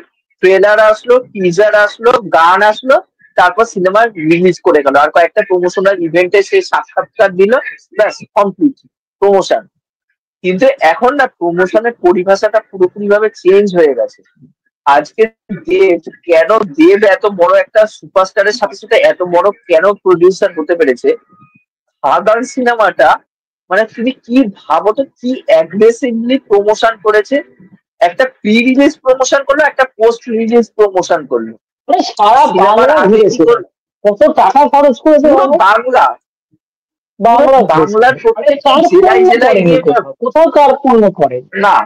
ট্রেলার আসলো, টিজার আসলো, গান আসলো, তারপর সিনেমা রিলিজ করে গেল, আর কয়েকটা প্রমোশনাল ইভেন্টে সে সাক্ষাৎকার দিল, ব্যাস কমপ্লিট প্রমোশন। কিন্তু এখন না প্রমোশনের পরিভাষাটা পুরোপুরি ভাবে চেঞ্জ হয়ে গেছে। আজকে দেব কেন, দেব এত বড় একটা সুপারস্টারের সাথে সাথে এত বড় কেন প্রডিউসার হতে পেরেছে? ফাদার সিনেমাটা মানে তুমি কি ভাবো তো, কি অ্যাগ্রেসিভলি প্রমোশন করেছে। একটা প্রি রিলিজ প্রমোশন করলো, একটা পোস্ট রিলিজ প্রমোশন করলো। মানে সারা সিনেমার বাংলা আগে কি ঘুরেছে, করলো, কত টাকা খরচ করেছে পুরো বলো। বাংলা, পুরো বাংলা ঘুরেছে। বাংলার মানে প্রত্যেকটা জেলায় কার্পণ্য জেলায় করেনি গিয়ে কোথাও, কোথাও কার্পণ্য করেনি। না,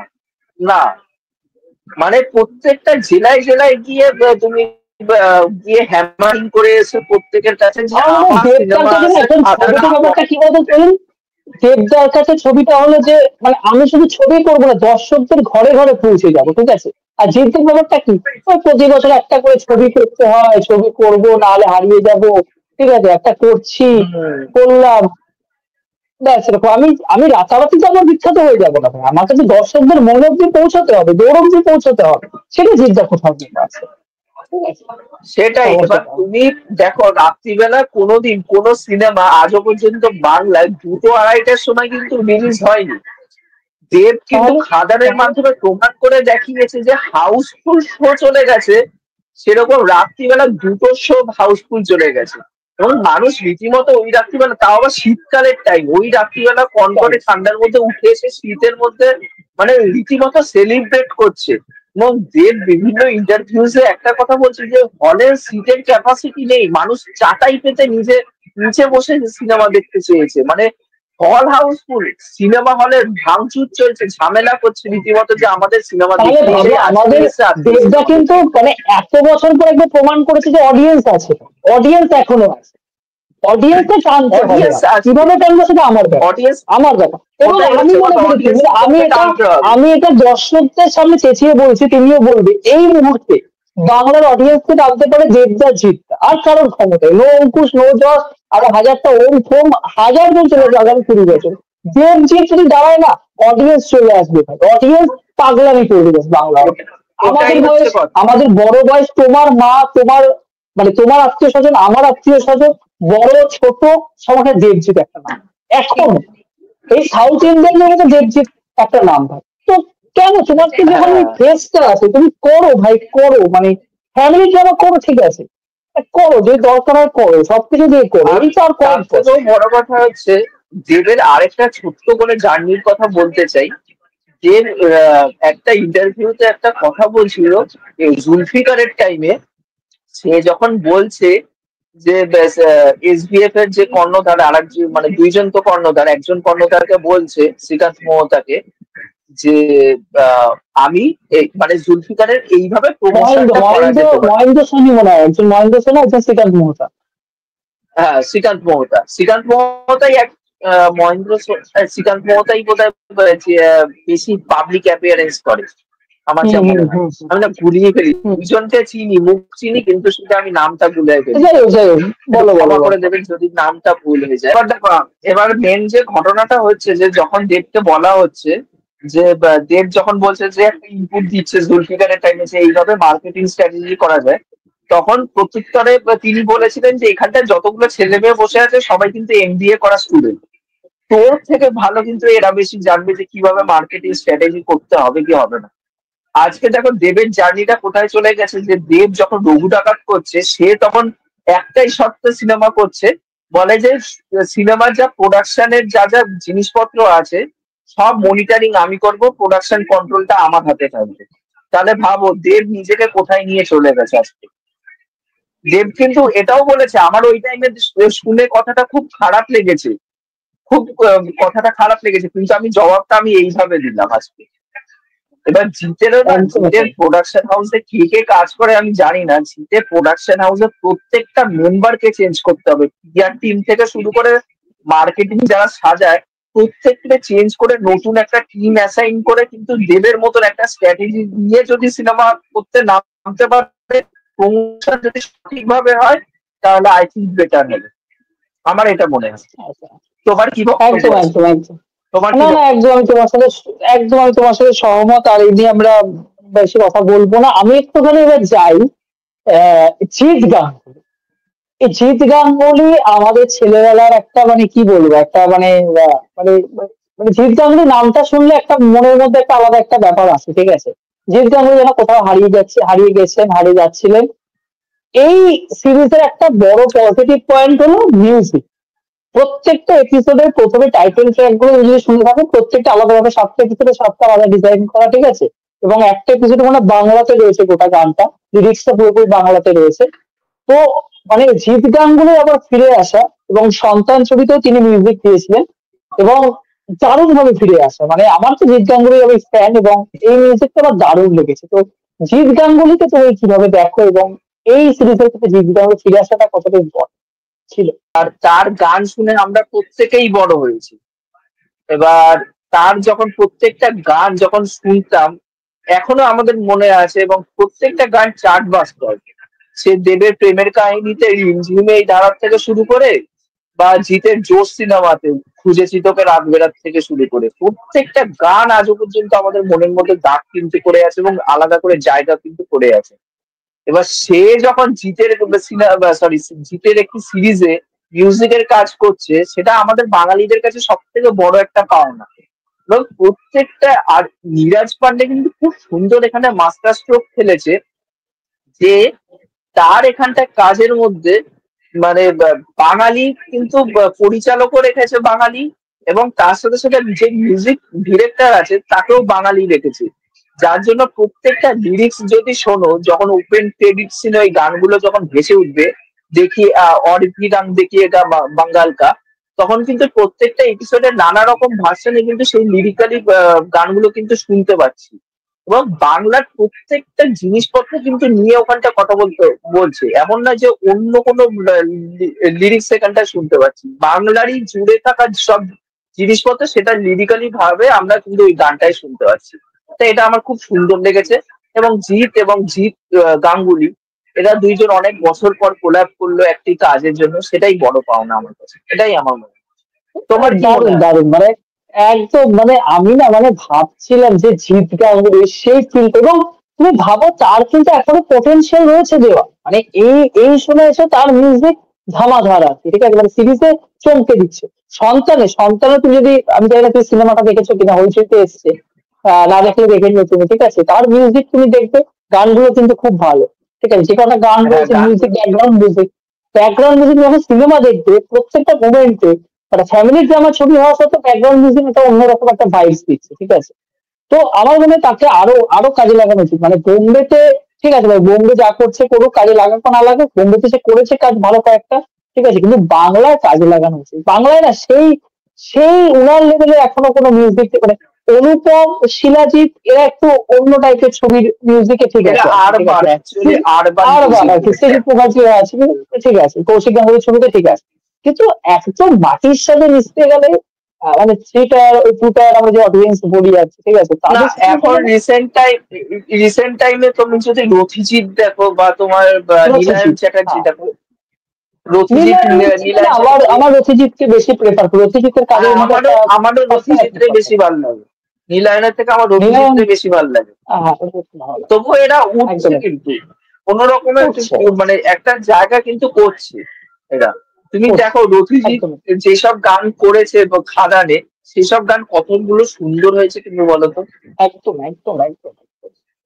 না, মানে প্রত্যেকটা জেলায় জেলায় গিয়ে তুমি গিয়ে হ্যামারিং করে এসে প্রত্যেকের কাছে যে আমার মনে হয় আমার দেবদার সিনেমা কাছে না আছে এখন ফাদার ছবিটা আপন। ব্যাপারটা কি বলতো তুই, দেবদার কাছে ছবিটা হলো যে মানে আমি শুধু ছবি করবো না, দর্শকদের ঘরে ঘরে পৌঁছে যাবো, ঠিক আছে? আর জিতের ব্যাপারটা কি, ওই প্রতি বছর একটা করে ছবি করতে হয়, ছবি করবো নাহলে হারিয়ে যাব, ঠিক আছে? একটা করছি, করলাম, ব্যাস এরকম। আমি আমি রাতারাতি তো আমার বিখ্যাত হয়ে যাবো না ভাই, আমাকে তো দর্শকদের মন অব্দি পৌঁছাতে হবে, দৌড় অব্দি পৌঁছাতে হবে, সেটা জিতটা কোথাও কিন্তু আছে, ঠিক আছে? সেটাই। এবার সমস্যাটা তুমি দেখো রাত্রিবেলা কোনোদিন কোন সিনেমা আজও পর্যন্ত বাংলায় 2টো-2:30টার সময় কিন্তু রিলিজ হয়নি। দেব কিন্তু তাহলে খাদানের মাধ্যমে প্রমাণ করে দেখিয়েছে যে হাউসফুল শো চলে গেছে, সেরকম রাত্রিবেলা 2টো শো হাউসফুল চলে গেছে, এবং মানুষ রীতিমতো ওই রাত্রিবেলা, তাও আবার শীতকালের টাইম, ওই রাত্রিবেলা কনকনে ঠান্ডার মধ্যে উঠে এসে শীতের মধ্যে মানে রীতিমতো সেলিব্রেট করছে। এবং দেব বিভিন্ন ইন্টারভিউসে একটা কথা বলছে যে হলের সিটের ক্যাপাসিটি নেই, মানুষ চাটাই পেতে নিজে নিচে বসে সিনেমা দেখতে চেয়েছে। মানে হল হাউসফুল, সিনেমা হলের ভাঙচুর চলছে, ঝামেলা করছে রীতিমতো যে আমাদের সিনেমা তাহলে দেখতে ভাবো চাই, আজকে আমাদের এসে আজকে দেবদা সিনেমা কিন্তু দেখতে। মানে এত বছর পর একবার প্রমাণ করেছে যে অডিয়েন্স আছে, অডিয়েন্স এখনো আছে, অডিয়েন্সকে টানতে হবে অডিয়েন্স আর আছে, কিভাবে টানবে সেটা আমার ব্যাপার, অডিয়েন্স, আমার ব্যাপার। এবং ওটাই আমি হচ্ছে মনে কথা, করি কি, অডিয়েন্স মানে আমি তোমাকে এটা, টানতে হবে। আমি এটা দর্শকদের সামনে চেঁচিয়ে বলছি, তুমিও বলবে এই মুহূর্তে বাংলার অডিয়েন্সকে টানতে পারে দেবদা জিতটা, আর কারোর ক্ষমতায় নো অঙ্কুশ নো যশ, আর হাজারটা ওম ফোম হাজার জন চলে যাবে আগামী 20 বছর, দেবজিৎ যদি দাঁড়ায় না অডিয়েন্স চলে আসবে, অডিয়েন্স পাগলামি করবে just বাংলা। আমাদের ওটাই হচ্ছে বয়স, কথা। আমাদের বড় বয়স, তোমার মা, তোমার মানে তোমার আত্মীয় স্বজন, আমার আত্মীয় স্বজন, বড় ছোট সবার দেবজিৎ একটা নাম এখন, এই সাউথ ইন্ডিয়ানের মধ্যে দেবজিৎ একটা নাম থাকে। তো কেন তোমার তো যখন ওই হ্যাঁ, ফেসটা আছে তুমি করো ভাই, করো, মানে ফ্যামিলি ড্রামা করো, ঠিক আছে, করো, যে দরকার হয় করো, সবকিছু দিয়ে করো, আর এই তো আর তার কম কষ্ট। থেকেও বড় কথা হচ্ছে দেবের আরেকটা ছোট্ট করে জার্নির কথা বলতে চাই। যে একটা ইন্টারভিউতে একটা কথা বলছিল এই জুলফিকারের টাইমে, সে যখন বলছে যে এসবিএফ এর যে কর্ণধার আর একজন, মানে দুইজন তো কর্ণধার, একজন কর্ণধারকে বলছে শ্রীকান্ত মোহতাকে যে আহ, আমি মানে জুলফিকারের এইভাবে মহেন্দ্র প্রমোশনটা করা মহেন্দ্র যেতে পারে। মহেন্দ্র সোনি মনে হয়, একজন মহেন্দ্র সোনি, একজন শ্রীকান্ত মোহতা। হ্যাঁ, শ্রীকান্ত মোহতাই এক শ্রীকান্ত মোহতাই বোধহয় বেশি পাবলিক অ্যাপিয়ারেন্স করে আমার হম যা হম মনে হয়। হম আমি না গুলিয়ে ফেলি, হম। দুজনকে চিনি, মুখ চিনি, কিন্তু শুধু আমি নামটা ভুলে ফেলি। যাই হোক যাই হোক, একটু বলো বলো ক্ষমা করে বলো। দেবেন যদি নামটা ভুল হয়ে যায়। এবার দেখো, এবার মেন যে ঘটনাটা হচ্ছে যে যখন দেবকে বলা হচ্ছে যে দেব যখন বলছে যে একটা ইনপুট দিচ্ছে জুলফিকারের টাইমে যে এইভাবে মার্কেটিং স্ট্র্যাটেজি করা যায়, তখন প্রত্যুত্তরে তিনি বলেছিলেন যে এখানটায় যতগুলো ছেলে মেয়ে বসে আছে সবাই কিন্তু এমবিএ করা স্টুডেন্ট, তোর থেকে ভালো কিন্তু এরা বেশি জানবে যে কিভাবে মার্কেটিং স্ট্র্যাটেজি করতে হবে কি হবে না। আজকে দেখো দেবের জার্নিটা কোথায় চলে গেছে, যে দেব যখন রঘু ডাকাত করছে সে তখন একটাই শর্তে সিনেমা করছে, বলে যে সিনেমার যা প্রোডাকশনের যা যা জিনিসপত্র আছে সব মনিটরিং আমি করব, প্রোডাকশন কন্ট্রোলটা আমার হাতে থাকবে। তাহলে ভাবো দেব নিজেকে কোথায় নিয়ে চলে গেছে আজকে। দেব কিন্তু এটাও বলেছে, আমার ওই টাইমে শুনে কথাটা খুব খারাপ লেগেছে, খুব কথাটা খারাপ লেগেছে, কিন্তু আমি জবাবটা আমি এইভাবে দিলাম আজকে। এবার জিতেরও না, একদম জিতের তাই। প্রোডাকশন হাউসে কে কে কাজ করে আমি জানি না, জিতের প্রোডাকশন হাউসের প্রত্যেকটা মেম্বারকে চেঞ্জ করতে হবে, পিআর টিম থেকে শুরু করে মার্কেটিং যারা সাজায় প্রত্যেককে চেঞ্জ করে নতুন একটা টিম অ্যাসাইন করে কিন্তু দেবের মতন একটা স্ট্র্যাটেজি নিয়ে যদি সিনেমা করতে নামতে পারে, প্রমোশন যদি সঠিকভাবে হয়, তাহলে আই থিঙ্ক বেটার হবে। আমার এটা মনে হয়। আচ্ছা, তোমার কি বক্তব্য একদম আছে? একদম একদম। তোমার কি না না, বক্তব্য? একদম আমি তোমার সাথে, একদম আমি তোমার সাথে সহমত, আর এই নিয়ে আমরা বেশি কথা বলবো না। আমি একটুখানি এবার যাই জিৎ গাঙ্গুলি। এই জিৎ গাঙ্গুলি আমাদের ছেলেবেলার একটা, মানে কি বলবো, একটা মানে মানে মানে জিৎ গাঙ্গুলি নামটা শুনলে একটা মনের মধ্যে একটা আলাদা একটা ব্যাপার আছে, ঠিক আছে। জিৎ গাঙ্গুলি যেন কোথাও হারিয়ে যাচ্ছে, হারিয়ে গেছেন, হারিয়ে যাচ্ছিলেন। এই সিরিজের একটা বড় পজিটিভ পয়েন্ট হলো মিউজিক। প্রত্যেকটা এপিসোডের প্রথমে টাইটেল ট্র্যাক গুলো যদি শুনে থাকো, প্রত্যেকটা আলাদাভাবে, 7টা এপিসোডে 7টা আলাদা ডিজাইন করা, ঠিক আছে। এবং একটা এপিসোডে মানে বাংলাতে রয়েছে গোটা গানটা, লিরিক্সটা পুরোপুরি বাংলাতে রয়েছে। তো মানে জিৎ গাঙ্গুলি আবার ফিরে আসা, এবং সন্তান ছবিতেও তিনি মিউজিক দিয়েছিলেন, এবং দারুণ ভাবে ফিরে আসা, মানে আমার তো জিৎ গাঙ্গুলির আমি ফ্যান, এবং এই মিউজিকটা আমার দারুণ লেগেছে। তো জিৎ গাঙ্গুলিকে তুমি কিভাবে দেখো, এবং এই সিরিজের থেকে জিৎ গাঙ্গুলি ফিরে আসাটা কতটা ইম্পর্টেন্ট ছিল? আর তার গান শুনে আমরা প্রত্যেকেই বড় হয়েছি। এবার তার যখন প্রত্যেকটা গান যখন শুনতাম এখনো আমাদের মনে আছে, এবং প্রত্যেকটা গান চার্ট বাস্টার। সে দেবের প্রেমের কাহিনীতে রিমঝিমে এই ধারার থেকে শুরু করে, বা জিতের জোশ সিনেমাতে খুঁজেছি তোকে রাত বেরাত থেকে শুরু করে, প্রত্যেকটা গান আজও পর্যন্ত আমাদের মনের মধ্যে দাগ কিন্তু করে আছে এবং আলাদা করে জায়গা কিন্তু করে আছে। এবার সে যখন জিতের সিনেমা, সরি, জিতের একটি সিরিজে মিউজিকের কাজ করছে, সেটা আমাদের বাঙালিদের কাছে সব থেকে বড় একটা পাওনা। এবং প্রত্যেকটা, আর নীরাজ পান্ডে কিন্তু খুব সুন্দর এখানে মাস্টার স্ট্রোক খেলেছে, যে তার এখানটা কাজের মধ্যে মানে বাঙালি কিন্তু পরিচালকও রেখেছে বাঙালি, এবং তার সাথে সাথে যে মিউজিক ডিরেক্টর আছে তাকেও বাঙালি রেখেছে। যার জন্য প্রত্যেকটা লিরিক্স যদি শোনো, যখন ওপেন ক্রেডিট সিনে ওই গানগুলো যখন ভেসে উঠবে, দেখি অরিপি রং দেখিয়েগা বাঙ্গাল কা, তখন কিন্তু প্রত্যেকটা এপিসোডের নানা রকম ভার্সনে কিন্তু সেই লিরিক্যালি গানগুলো কিন্তু শুনতে পাচ্ছি। এবং বাংলার প্রত্যেকটা জিনিসপত্র কিন্তু নিয়ে ওখানটা কথা বলছে, এমন না যে অন্য কোনো লিরিক্স এখানটা শুনতে পাচ্ছি, বাংলারই জুড়ে থাকা সব জিনিসপত্র সেটা লিরিক্যালি ভাবে আমরা কিন্তু ওই গানটাই শুনতে পাচ্ছি। তো এটা আমার খুব সুন্দর লেগেছে। এবং জিৎ গাঙ্গুলি, এরা দুইজন অনেক বছর পর কোল্যাব করলো একটি কাজের জন্য, সেটাই বড় পাওনা আমার কাছে, এটাই আমার মনে হয়। তোমার কি মনে দারুণ হয়? দারুণ, মানে একদম, মানে আমি না মানে ভাবছিলাম যে জিৎ গাঙ্গুলি সেই ফিল্ড, এবং তুমি ভাবো তার কিন্তু এখনো পোটেনশিয়াল রয়েছে দেওয়া, মানে এই সময় এসে তার মিউজিক ধামাধার আছে, ঠিক আছে, মানে সিরিজে চমকে দিচ্ছে। সন্তানে তুমি যদি, আমি জানি না তুমি সিনেমাটা দেখেছো কিনা, হইচইতে এসছে, না দেখলে দেখে নিও তুমি, ঠিক আছে, তার মিউজিক তুমি দেখবে, গানগুলো কিন্তু খুব ভালো, ঠিক আছে, যে কটা গান হ্যাঁ, রয়েছে গান মিউজিক, ব্যাকগ্রাউন্ড মিউজিক যখন সিনেমা দেখবে প্রত্যেকটা মোমেন্টে, মানে ফ্যামিলির ড্রামা ছবি হওয়া সত্ত্বেও ব্যাকগ্রাউন্ড মিউজিক একটা অন্যরকম একটা ভাইবস দিচ্ছে, ঠিক আছে। তো আমার মনে হয় তাকে আরো আরো কাজে লাগানো উচিত, মানে বোম্বেতে, ঠিক আছে ভাই, বোম্বে যা করছে করুক, কাজে লাগাক বা না লাগাক, বোম্বেতে সে করেছে কাজ ভালো কয়েকটা, ঠিক আছে, কিন্তু বাংলায় কাজে লাগানো উচিত। বাংলায় না সেই সেই উনার লেভেলে এখনো কোনো মিউজিক, মানে অনুপম, শিলাজিৎ, এরা একটু অন্য টাইপের ছবির মিউজিকে ঠিক এটা আছে আর কি, ঠিক আরবান, আছে, অ্যাকচুয়ালি আরবান আর মিউজিক আর কি এটা। সৃজিত মুখার্জি আছে, ঠিক আছে, কৌশিক গাঙ্গুলির ছবিতে ঠিক আছে, কিন্তু একদম মাটির সাথে মিশতে গেলে মানে থ্রি টায়ার ওই টু টায়ার আমরা যে অডিয়েন্স বলি আছে, ঠিক আছে, না, তাদের সাথে এখন কোনো রিসেন্ট টাইমে তুমি যদি রথিজিৎ দেখো বা তোমার নীলায়ন রথিজিৎ, চ্যাটার্জি হ্যাঁ, দেখো, রথিজিৎ নীলায়নের থেকে না, নীলায়ন আমার চ্যাটার্জি, আমার রথিজিৎকে বেশি প্রেফার করি, রথিজিতের হ্যাঁ, কাজের মধ্যে আমারও একটা আমারও পার্সোনালিটি রথিজিৎরে থাকে। বেশি ভালো লাগে, নীলায়নের থেকে আমার নীলায়ন, রথিজিৎরে বেশি ভালো লাগে। হ্যাঁ, ওরকম ভালো, তবুও এরা উঠছে একদমই কিন্তু কোন রকমের করছে, মানে একটা জায়গা কিন্তু করছে এরা। তুমি করছে, দেখো রথিজিৎ একদমই, যেসব গান করেছে খাদানে, সেসব গান কতগুলো সুন্দর হয়েছে কিন্তু বলতো। একদম একদম একদম,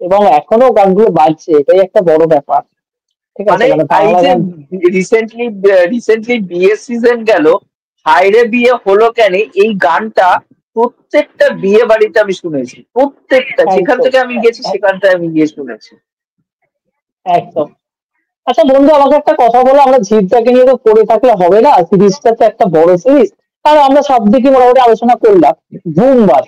এবং এখনো গানগুলো বাজছে, এটাই একটা বড় ব্যাপার, ঠিক আছে, মানে মানে এই বাংলা যে গান। রিসেন্টলি বিয়ে সিজন গেল, হায়রে বিয়ে হলো কেন, এই গানটা প্রত্যেকটা বিয়ে বাড়িতে আমি শুনেছি, প্রত্যেকটা যেখান একদম থেকে আমি গেছি সেখানটায় আমি গিয়ে শুনেছি। একদম। আচ্ছা বন্ধু, আমাকে একটা কথা বলো, আমরা জিৎদাকে নিয়ে তো পড়ে থাকলে হবে না, সিরিজটা তো একটা বড় সিরিজ, আর আমরা সব দিকে মোটামুটি আলোচনা করলাম। ধুমবাদ,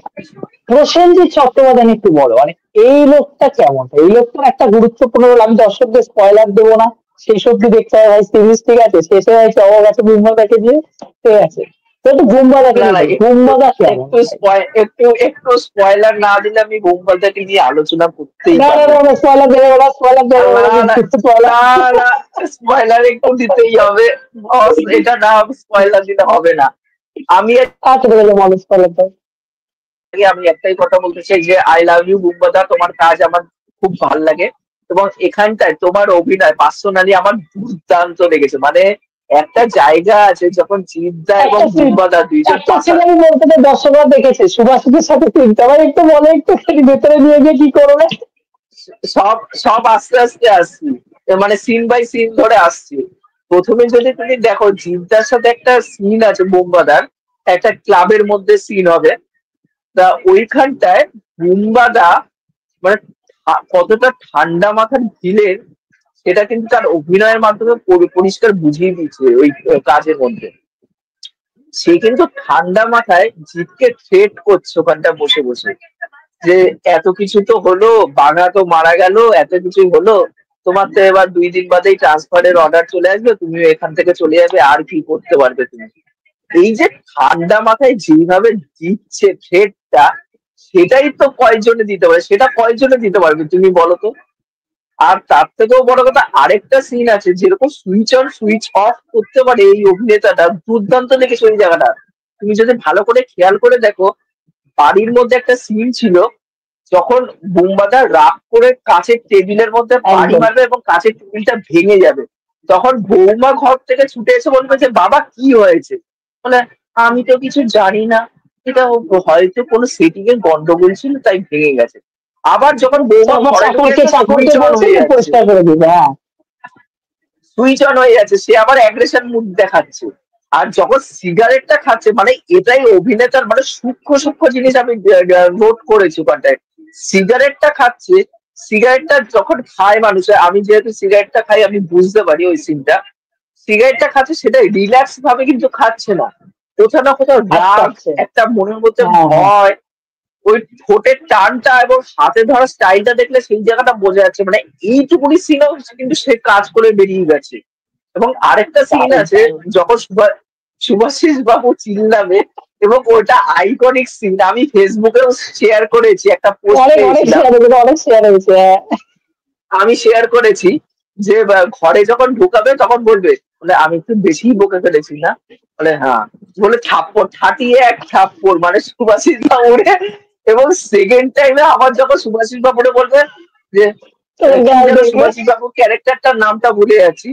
প্রসেনজিৎ চট্টোপাধ্যায় একটু বলো, মানে এই লোকটা কেমন, এই লোকটার একটা গুরুত্বপূর্ণ রোল, আমি দর্শকদের স্পয়লার দেবো না, সেই সব দেখতে হবে ভাই সিরিজ, ঠিক আছে, শেষে হয়েছে অবাক আছে বুম্বাদাকে দিয়ে, ঠিক আছে, তো একটু বুম্বাদাকে না নিয়ে না, বলো, একটু বুম্বাদা কেমন একটু ভাই? একটু স্পয়লার না দিলে আমি বোমবালটাকে নিয়ে আলোচনা করতেই না না পারবো না না। স্পয়লার দেবো না, স্পয়লার দেবো না না, না কিন্তু স্পয়লার, না না, স্পয়লার একটু দিতেই হবে বস, এটা না স্পয়লার দিতে হবে না। আমি আচ্ছা ঠিক আছে, বলো স্পয়লার দাও। আমি একটাই কথা বলতে চাই যে আই লাভ ইউ বুম্বাদা, তোমার কাজ আমার খুব ভালো লাগে। এবং এখানটায় তোমার অভিনয় পার্সোনালি আমার দুর্দান্ত লেগেছে। মানে একটা জায়গা আছে যখন জিদ্দা এবং একটা সিন, বুম্বাদা দুইজন একটা পাশা, সিন আমি বলতে চাই, দর্শকরা দেখেছে সুভাষিতের সাথে সিনটা, আমার একটু বলে, একটু খালি ভেতরে নিয়ে গিয়ে কি করবে। সব সব আস্তে আস্তে আসছি, মানে সিন বাই সিন ধরে আসছি। প্রথমে যদি তুমি দেখো জিদ্দার সাথে একটা সিন আছে বুম্বাদার, একটা ক্লাবের মধ্যে সিন হবে, তা ওইখানটায় বুম্বাদা মানে কতটা ঠান্ডা মাথার ভিলেন সেটা কিন্তু তার অভিনয়ের মাধ্যমে পরিষ্কার বুঝিয়ে দিচ্ছে ওই কাজের মধ্যে। সে কিন্তু ঠান্ডা মাথায় জিতকে থ্রেট করছে ওখানটা বসে বসে, যে এত কিছু তো হলো, বাঘা তো মারা গেল, এত কিছু হলো, তোমার তো এবার 2 দিন বাদেই ট্রান্সফারের অর্ডার চলে আসবে, তুমি এখান থেকে চলে যাবে, আর কি করতে পারবে তুমি। এই যে ঠান্ডা মাথায় যেভাবে দিচ্ছে থ্রেটটা, সেটাই তো কয়জনে দিতে পারে, সেটা কয়জনে দিতে পারবে তুমি বলো তো। আর তার থেকেও বড় কথা, আরেকটা সিন আছে যেরকম সুইচ অন সুইচ অফ করতে পারে এই অভিনেতাটা, দুর্দান্ত লেগেছে ওই জায়গাটা। তুমি যদি ভালো করে খেয়াল করে দেখো, বাড়ির মধ্যে একটা সিন ছিল যখন বুম্বাদা রাগ করে কাঁচের টেবিলের মধ্যে বাড়ি একদম, মারবে এবং কাঁচের টেবিলটা ভেঙে যাবে, তখন বৌমা ঘর থেকে ছুটে এসে বলবে যে বাবা কি হয়েছে, বলে আমি তো কিছু জানি না, এটা হয়তো কোনো সেটিং এর গন্ডগোল ছিল তাই ভেঙে গেছে। আবার যখন বৌমা আমার ঘরে ঢুকে চাকরকে যাচ্ছে সুইচ চাকরকে অন বলছে হয়ে যে যাচ্ছে, পরিষ্কার করে দিবে, হ্যাঁ, সুইচ অন হয়ে যাচ্ছে, সে আবার অ্যাগ্রেশন মুড দেখাচ্ছে। আর যখন সিগারেটটা খাচ্ছে, মানে এটাই অভিনেতার মানে সূক্ষ্ম সূক্ষ্ম জিনিস আমি নোট করেছি ওখানটায়। সিগারেটটা খাচ্ছে, সিগারেটটা যখন খায় মানুষ, আমি যেহেতু সিগারেটটা খাই আমি বুঝতে পারি ওই সিনটা। সিগারেটটা খাচ্ছে সেটা রিল্যাক্স ভাবে কিন্তু খাচ্ছে না, কোথাও না কোথাও আচ্ছা রাগ, আচ্ছা। একটা মনের মধ্যে হ্যাঁ হ্যাঁ। ভয়, ওই ঠোঁটের টানটা এবং হাতে ধরা স্টাইলটা দেখলে সেই জায়গাটা বোঝা যাচ্ছে মানে এইটুকুনি সিনও কিন্তু সে কাজ করে বেরিয়ে গেছে। এবং আরেকটা সিন দারুণ আছে দারুণ। যখন শুভাশিস বাবু চিল্লাবে, এবং ওটা আইকনিক সিন, আমি ফেসবুকেও শেয়ার করেছি, একটা পোস্ট অনেক অনেক পেয়েছিলাম, শেয়ার হয়েছে, অনেক শেয়ার হয়েছে, হ্যাঁ। আমি শেয়ার করেছি যে ঘরে যখন ঢুকাবে তখন বলবে, বলে আমি একটু বেশি বকে ফেলেছি না, বলে হ্যাঁ, বলে থাপ্পড়, 31 থাপ্পড় মানে সুভাষিস বাবুরে। এবং সেকেন্ড টাইমে আবার যখন সুভাষিস বাবুরে বলবে যে কি যেন দেখে সুভাষিস বাবুর ক্যারেক্টারটার নামটা ভুলে যাচ্ছি,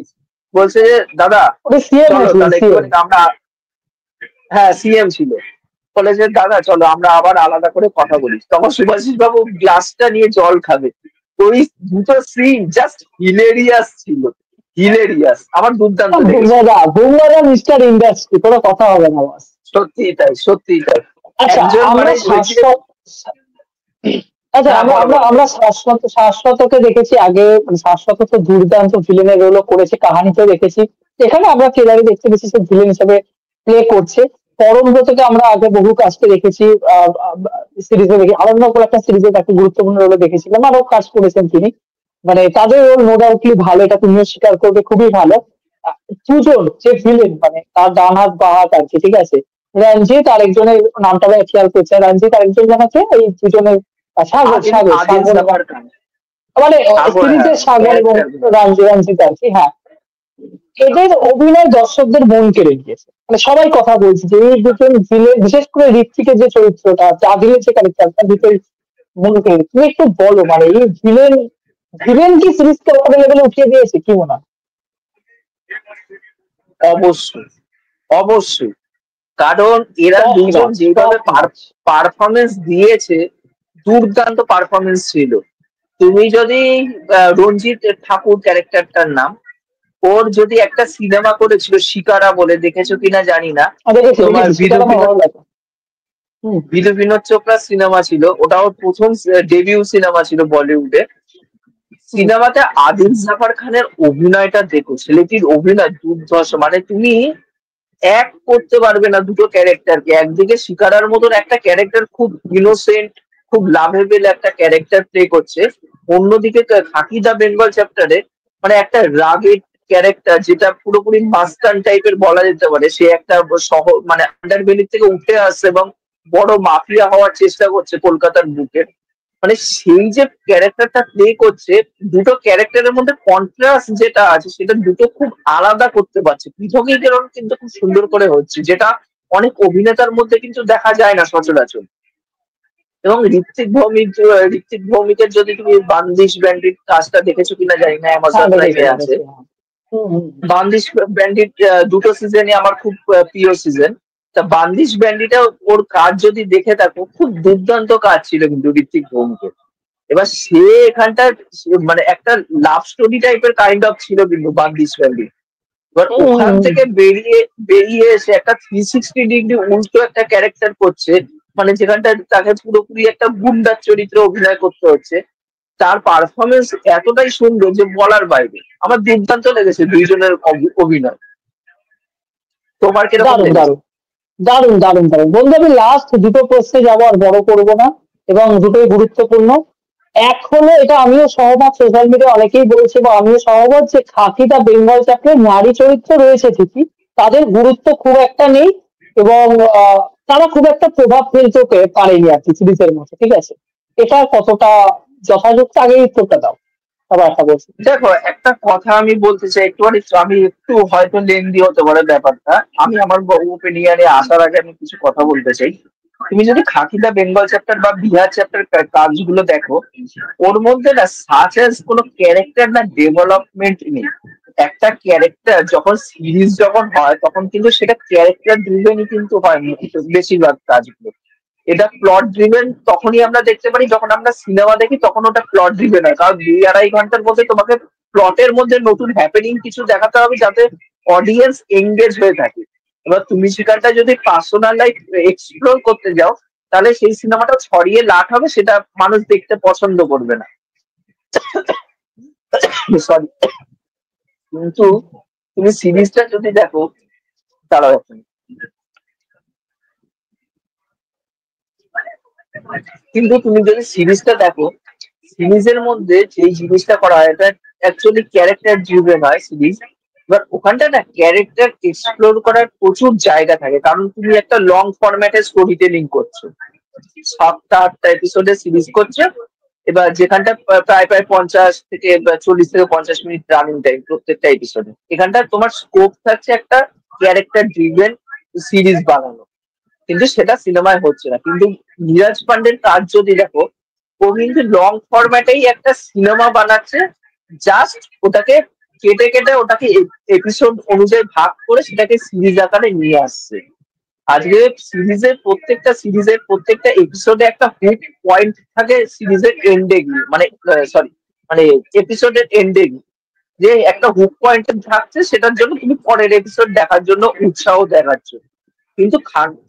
বলছে যে দাদা ওটা সিএম চলো হয়েছিল, তাহলে সিএম। একটুখানি আমরা, হ্যাঁ সিএম ছিল, বলে যে দাদা চলো আমরা আবার আলাদা করে কথা বলি, তখন সুভাষিস বাবু গ্লাসটা নিয়ে জল খাবে। ওই দুটো সিন জাস্ট হিলেরিয়াস ছিল, হিলেরিয়াস, আমার দুর্দান্ত লেগেছে। বুমরা, বুমরা মিস্টার ইন্ডাস্ট্রি, কোনো কথা হবে না বস। সত্যিই তাই, সত্যিই তাই। আচ্ছা একজন আমরা মানে ওই যে, শাশ্বত, আচ্ছা হ্যাঁ আমরা বলো আমরা বলো। আমরা শাশ্বতকে দেখেছি আগে, মানে শাশ্বত তো দুর্দান্ত ভিলেনের রোলও করেছে, কাহানিতেও দেখেছি। এখানে আমরা ট্রেলারে দেখতে পেয়েছি সে ভিলেন হিসেবে প্লে করছে। পরমব্রতকে আমরা আগে বহু কাজকে দেখেছি, সিরিজে দেখি, আরণ্যক বলে একটা সিরিজে তাকে গুরুত্বপূর্ণ রোলে দেখেছিলাম, আরো কাজ করেছেন তিনি। মানে তাদের রোল নো ডাউটলি ভালো, এটা তুমিও স্বীকার করবে, খুবই ভালো। আহ, দুজন যে ভিলেন, মানে তার ডান হাত বা হাত আর কি, ঠিক আছে। রঞ্জিত আর একজনের নামটা আমি খেয়াল করছি না, রঞ্জিত আর একজন জানাচ্ছে, এই দুজনের সাগর আদিল সাগর আদিল সাগর এবং জাফর খান। মানে সাগর, হ্যাঁ সিরিজের সাগর এবং ক্যারেক্টার। রঞ্জিত আর কি, হ্যাঁ। এদের অভিনয় দর্শকদের মন কেড়ে নিয়েছে, মানে সবাই কথা বলছে যে এই দুজন ভিলেন, বিশেষ করে ঋত্বিকের যে চরিত্রটা আছে, আদিলের যে ক্যারেক্টারটা, দুটোই মন কেড়ে নিয়েছে। তুমি একটু বলো মানে এই ভিলেন, ভিলেন কি সিরিজকে ওপরে লেভেলে উঠিয়ে দিয়েছে, কি মনে হয়? অবশ্যই, অবশ্যই, কারণ এরা টপ দুজন নচ, যেভাবে টপ নচ। পারফরমেন্স দিয়েছে, দুর্দান্ত পারফরমেন্স ছিল। তুমি যদি রঞ্জিত ঠাকুর ক্যারেক্টারটার নাম, ওর যদি একটা সিনেমা করেছিল শিকারা বলে, দেখেছো কিনা জানি না, দেখেছি তোমার দেখেছি, সেটা আমার ভালো লাগে। হম। বিধু বিনোদ চোপড়ার সিনেমা ছিল ওটা, ওর প্রথম ডেবিউ সিনেমা ছিল বলিউডে। হম। সিনেমাতে আদিল জাফর খানের অভিনয়টা দেখো, ছেলেটির অভিনয় দুর্ধর্ষ, মানে তুমি এক করতে পারবে না দুটো ক্যারেক্টারকে। একদিকে শিকারার মতন একটা ক্যারেক্টার খুব ইনোসেন্ট, খুব লাভেবল একটা ক্যারেক্টার প্লে করছে, অন্যদিকে খাকি দা বেঙ্গল চ্যাপ্টারে মানে একটা রাগেড ক্যারেক্টার, যেটা পুরোপুরি মাস্তান টাইপের বলা যেতে পারে। সে একটা মানে আন্ডারবেলি থেকে উঠে আসছে এবং বড় মাফিয়া হওয়ার চেষ্টা করছে কলকাতার বুকে। মানে সেই যে ক্যারেক্টারটা প্লে করছে, দুটো ক্যারেক্টারের মধ্যে কন্ট্রাস্ট যেটা আছে সেটা দুটো খুব আলাদা করতে পারছে, পৃথকীকরণ কিন্তু খুব সুন্দর করে হচ্ছে, যেটা অনেক অভিনেতার মধ্যে কিন্তু দেখা যায় না সচরাচর। এবং ঋত্বিক ভৌমিকের যদি তুমি বান্দিশ ব্যান্ডিট কাজটা দেখেছো কিনা জানি না, হ্যাঁ অ্যামাজন দেখেছি প্রাইমে আছে। দেখেছি, হ্যাঁ। হম হম। বান্দিশ ব্যান্ডিট দুটো সিজনই আমার খুব প্রিয় সিজন। তা বান্দিশ ব্যান্ডিটা, ওর কাজ যদি দেখে থাকো, খুব দুর্দান্ত কাজ ছিল কিন্তু ঋত্বিক ভৌমিকের। এবার সে এখানটার মানে একটা লাভ স্টোরি টাইপের কাইন্ড অফ ছিল কিন্তু বান্দিশ ব্যান্ডিট। এবার হম হম ওখান হম। থেকে বেরিয়ে বেরিয়ে এসে একটা 360 ডিগ্রি উল্টো একটা ক্যারেক্টার করছে, মানে যেখানটা তাকে পুরোপুরি একটা গুন্ডার চরিত্রে অভিনয় করতে হচ্ছে। তার পারফরমেন্স এতটাই সুন্দর যে বলার বাইরে, আমার দুর্দান্ত লেগেছে দুইজনের অভিনয়। তোমার কিরকম দারুণ লেগেছে? দারুণ দারুণ দারুণ দারুণ বন্ধু, আমি লাস্ট দুটো প্রশ্নে যাবো, আর বড় করবো না, এবং দুটোই গুরুত্বপূর্ণ। এক হলো, এটা আমিও সহমত, সোশ্যাল মিডিয়া অনেকেই বলছে বা আমিও সহমত, যে খাকি দা বেঙ্গল চ্যাপ্টারে নারী চরিত্র রয়েছে ঠিকই, তাদের গুরুত্ব খুব একটা নেই, এবং তারা খুব একটা প্রভাব ফেলতে পারেনি আর কি সিরিজের মধ্যে, ঠিক আছে। এটা কতটা যথাযথ, আগে উত্তরটা দাও, আবার একটা বলছি। দেখো, একটা কথা আমি বলতে চাই, আমি একটু হয়তো লেন্দি হতে পারে ব্যাপারটা, আমি আমার ওপিনিয়নে আসার আগে আমি কিছু কথা বলতে চাই। তুমি যদি খাকি দা বেঙ্গল চ্যাপ্টার বা বিহার চ্যাপ্টার কাজগুলো দেখো, ওর মধ্যে না সাচ এস কোনো ক্যারেক্টার না ডেভেলপমেন্ট নেই। একটা ক্যারেক্টার যখন সিরিজ যখন হয় তখন কিন্তু সেটা ক্যারেক্টার ড্রিভেনই কিন্তু হয় বেশিরভাগ কাজগুলো। এটা প্লট ড্রিভেন তখনই আমরা দেখতে পারি যখন আমরা সিনেমা দেখি, তখন ওটা প্লট ড্রিভেন হয়, কারণ 2-2.5 ঘন্টার মধ্যে তোমাকে প্লটের মধ্যে নতুন হ্যাপেনিং কিছু দেখাতে হবে যাতে অডিয়েন্স এঙ্গেজ হয়ে থাকে। এবার তুমি সেখানটা যদি পার্সোনাল লাইফ এক্সপ্লোর করতে যাও, তাহলে সেই সিনেমাটা ছড়িয়ে লাট হবে, সেটা মানুষ দেখতে পছন্দ করবে না। সরি। কিন্তু তুমি সিরিজটা যদি দেখো, তারা কিন্তু তুমি যদি সিরিজটা দেখো, সিরিজের মধ্যে যেই জিনিসটা করা হয় এটা অ্যাকচুয়ালি ক্যারেক্টার ড্রিভেন হয় সিরিজ। এবার ওখানটা না ক্যারেক্টার এক্সপ্লোর করার প্রচুর জায়গা থাকে, কারণ তুমি একটা লং ফরম্যাটে স্টোরি টেলিং করছো, 7টা 8টা এপিসোডের সিরিজ করছো। এবার যেখানটা প্রায় প্রায় 40 থেকে 50 মিনিট রানিং টাইম প্রত্যেকটা এপিসোডে, এখানটা তোমার স্কোপ থাকছে একটা ক্যারেক্টার ড্রিভেন সিরিজ বানানো, কিন্তু সেটা সিনেমায় হচ্ছে না। কিন্তু নীরাজ পান্ডের কাজ যদি দেখো, ও কিন্তু লং ফরম্যাটেই একটা সিনেমা বানাচ্ছে, জাস্ট ওটাকে কেটে কেটে ওটাকে এপিসোড অনুযায়ী ভাগ করে সেটাকে সিরিজ আকারে নিয়ে আসছে। আজকে সিরিজের প্রত্যেকটা এপিসোডে একটা হুক পয়েন্ট থাকে সিরিজের এন্ডে গিয়ে, মানে সরি, মানে এপিসোডের এন্ডে গিয়ে যে একটা হুক পয়েন্ট থাকছে, সেটার জন্য তুমি পরের এপিসোড দেখার জন্য উৎসাহ দেখাচ্ছ। কিন্তু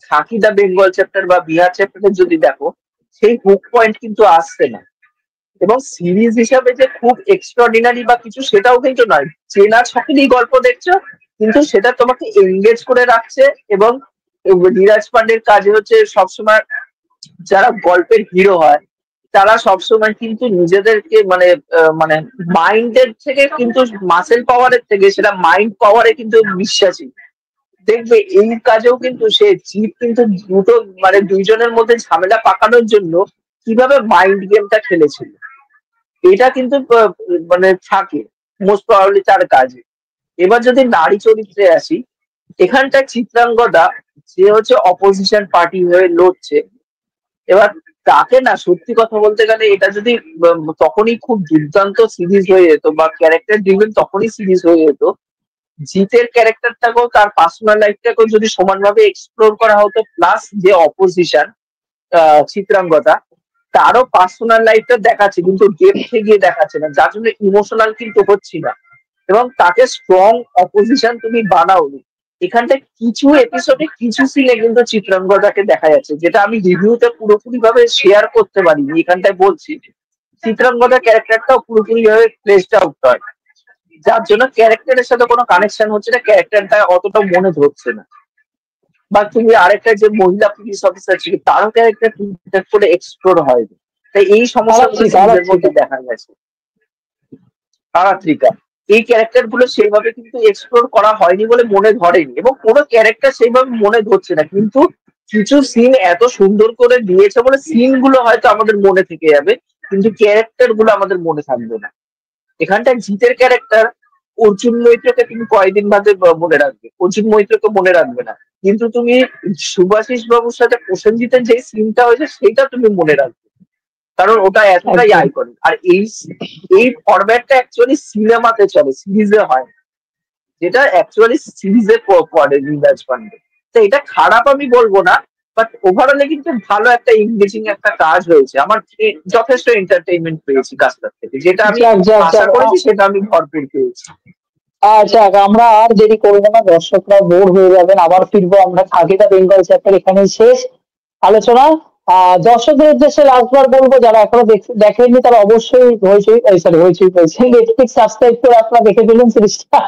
খাকি দা বেঙ্গল চ্যাপ্টার বা বিহার চ্যাপ্টার যদি দেখো, সেই হুক পয়েন্ট কিন্তু আসছে না। এবং সিরিজ হিসাবে যে খুব এক্সট্রাঅর্ডিনারি বা কিছু, সেটাও কিন্তু নয়। চেনা ছকেরই গল্প দেখছো, কিন্তু সেটা তোমাকে এঙ্গেজ করে রাখছে। এবং নীরাজ পান্ডের কাজে হচ্ছে সবসময় যারা গল্পের হিরো হয়, তারা সবসময় কিন্তু নিজেদেরকে মানে মাইন্ডের থেকে কিন্তু মাসেল পাওয়ারের থেকে সেটা মাইন্ড পাওয়ারে কিন্তু বিশ্বাসী। দেখবে এই কাজেও কিন্তু সে জিৎ কিন্তু দুইজনের মধ্যে ঝামেলা পাকানোর জন্য কিভাবে মাইন্ড গেমটা খেলেছিল, এটা কিন্তু থাকে মোস্ট প্রবাবলি তার কাজে। এবার যদি নারী চরিত্রে আসি, এখানটা চিত্রাঙ্গদা যে হচ্ছে অপোজিশন পার্টি হয়ে লড়ছে। এবার তাকে না, সত্যি কথা বলতে গেলে এটা যদি তখনই খুব দুর্দান্ত সিরিজ হয়ে যেত বা ক্যারেক্টার ড্রিভেন তখনই সিরিজ হয়ে যেত। জিতের ক্যারেক্টারটাকেও তার পার্সোনাল লাইফটাকেও যদি সমানভাবে এক্সপ্লোর করা হতো, প্লাস যে অপোজিশন চিত্রাঙ্গদা, তারও পার্সোনাল লাইফটা দেখাচ্ছে কিন্তু ডেপথে গিয়ে দেখাচ্ছে না, যার জন্য ইমোশনাল কিন্তু হচ্ছি না। এবং তাকে স্ট্রং অপোজিশন তুমি বানাওনি। এখানটা কিছু এপিসোডে কিছু সিনে কিন্তু চিত্রাঙ্গদাকে দেখা যাচ্ছে, যেটা আমি রিভিউতে পুরোপুরি ভাবে শেয়ার করতে পারিনি, এখানটায় বলছি। চিত্রাঙ্গদার ক্যারেক্টারটাও পুরোপুরি ভাবে প্লেসড আউট হয়, যার জন্য ক্যারেক্টারের সাথে কোনো কানেকশন হচ্ছে না, ক্যারেক্টারটা অতটা মনে ধরছে না। বা তুমি আরেকটা যে মহিলা পুলিশ অফিসার ছিল, তারও ক্যারেক্টার ঠিকঠাক করে এক্সপ্লোর হয়নি। তাই এই সমস্যাগুলো সিরিজের মধ্যে দেখা গেছে। আরাত্রিকা, এই ক্যারেক্টার গুলো সেইভাবে কিন্তু এক্সপ্লোর করা হয়নি বলে মনে ধরেনি, এবং কোনো ক্যারেক্টার সেইভাবে মনে ধরছে না। কিন্তু কিছু সিন এত সুন্দর করে দিয়েছে বলে সিন গুলো হয়তো আমাদের মনে থেকে যাবে, কিন্তু ক্যারেক্টার গুলো আমাদের মনে থাকবে না। এখানটায় জিতের ক্যারেক্টার, অর্জুন মৈত্রকে তুমি কয়দিন বাদে মনে রাখবে, অর্জুন মৈত্রকে মনে রাখবে না। কিন্তু তুমি সুভাষিস বাবুর সাথে প্রসেনজিতের যে সিনটা হয়েছে সেটা তুমি মনে রাখবে, কারণ ওটা এতটাই আইকনিক। আর এই ফরম্যাটটা অ্যাকচুয়ালি সিনেমাতে চলে, সিরিজে হয়, যেটা অ্যাকচুয়ালি সিরিজে পড়ে নীরাজ পান্ডে। তো এটা খারাপ আমি বলবো না, বাট ওভারঅলে কিন্তু ভালো একটা এঙ্গেজিং একটা কাজ হয়েছে। আমার যথেষ্ট এন্টারটেইনমেন্ট পেয়েছি কাজটার থেকে, যেটা আমি আশা করেছি সেটা আমি ভরপুর পেয়েছি। আচ্ছা, আমরা আর দেরি করবো না, দর্শকরা বোর হয়ে যাবেন, আবার ফিরবো আমরা। খাকি দা বেঙ্গল চ্যাপ্টার এখানেই শেষ আলোচনা। দর্শকদের উদ্দেশ্যে লাস্টবার বলবো, যারা এখনো দেখেননি তারা অবশ্যই হইচই বলছি, নেটফ্লিক্স সাবস্ক্রাইব করে আপনারা দেখে ফেলুন সিরিজটা।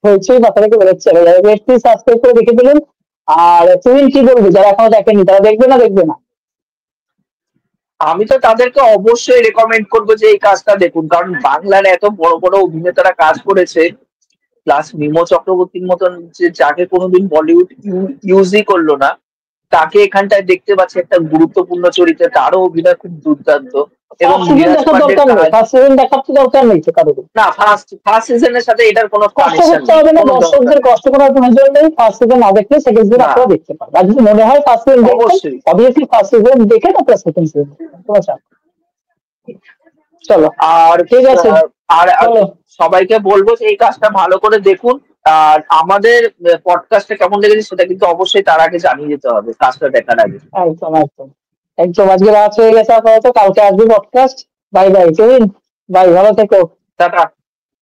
হইচই মাথা থেকে বেরোচ্ছে, নেটফ্লিক্স সাবস্ক্রাইব করে দেখে ফেলুন। আর তুমি কি বলবো, যারা এখনো দেখেনি তারা দেখবে না দেখবে না? আমি তো তাদেরকে অবশ্যই রেকমেন্ড করবো যে এই কাজটা দেখুন, কারণ বাংলার এত বড় বড় অভিনেতারা কাজ করেছে, প্লাস মিমো চক্রবর্তীর মতন যে যাকে কোনোদিন বলিউড ইউজই করলো না, তাকে এখানটায় দেখতে পাচ্ছি একটা গুরুত্বপূর্ণ চরিত্রে, তারও অভিনয় খুব দুর্দান্ত। এবং না, ফার্স্ট সিজনের সাথে এটার কোনো কানেকশন নেই, দর্শকদের কষ্ট করার প্রয়োজন নেই। ফার্স্ট সিজন না দেখলে সেকেন্ড সিজন আপনারা দেখতে পারেন, আর যদি মনে হয় ফার্স্ট সিজন অবশ্যই অবভিয়াসলি ফার্স্ট সিজন দেখে তারপর সেকেন্ড সিজন। চলো, আর ঠিক আছে, আর সবাইকে বলবো যে এই কাজটা ভালো করে দেখুন। আর আমাদের পডকাস্টটা কেমন লেগেছে সেটা কিন্তু অবশ্যই তার আগে জানিয়ে যেতে হবে কাজটা দেখার আগে। একদম একদম একদম। আজকে রাত হয়ে গেছে আপাতত, কালকে আসবে podcast. Bye bye Tuhin, bye, ভালো থেকো, টাটা।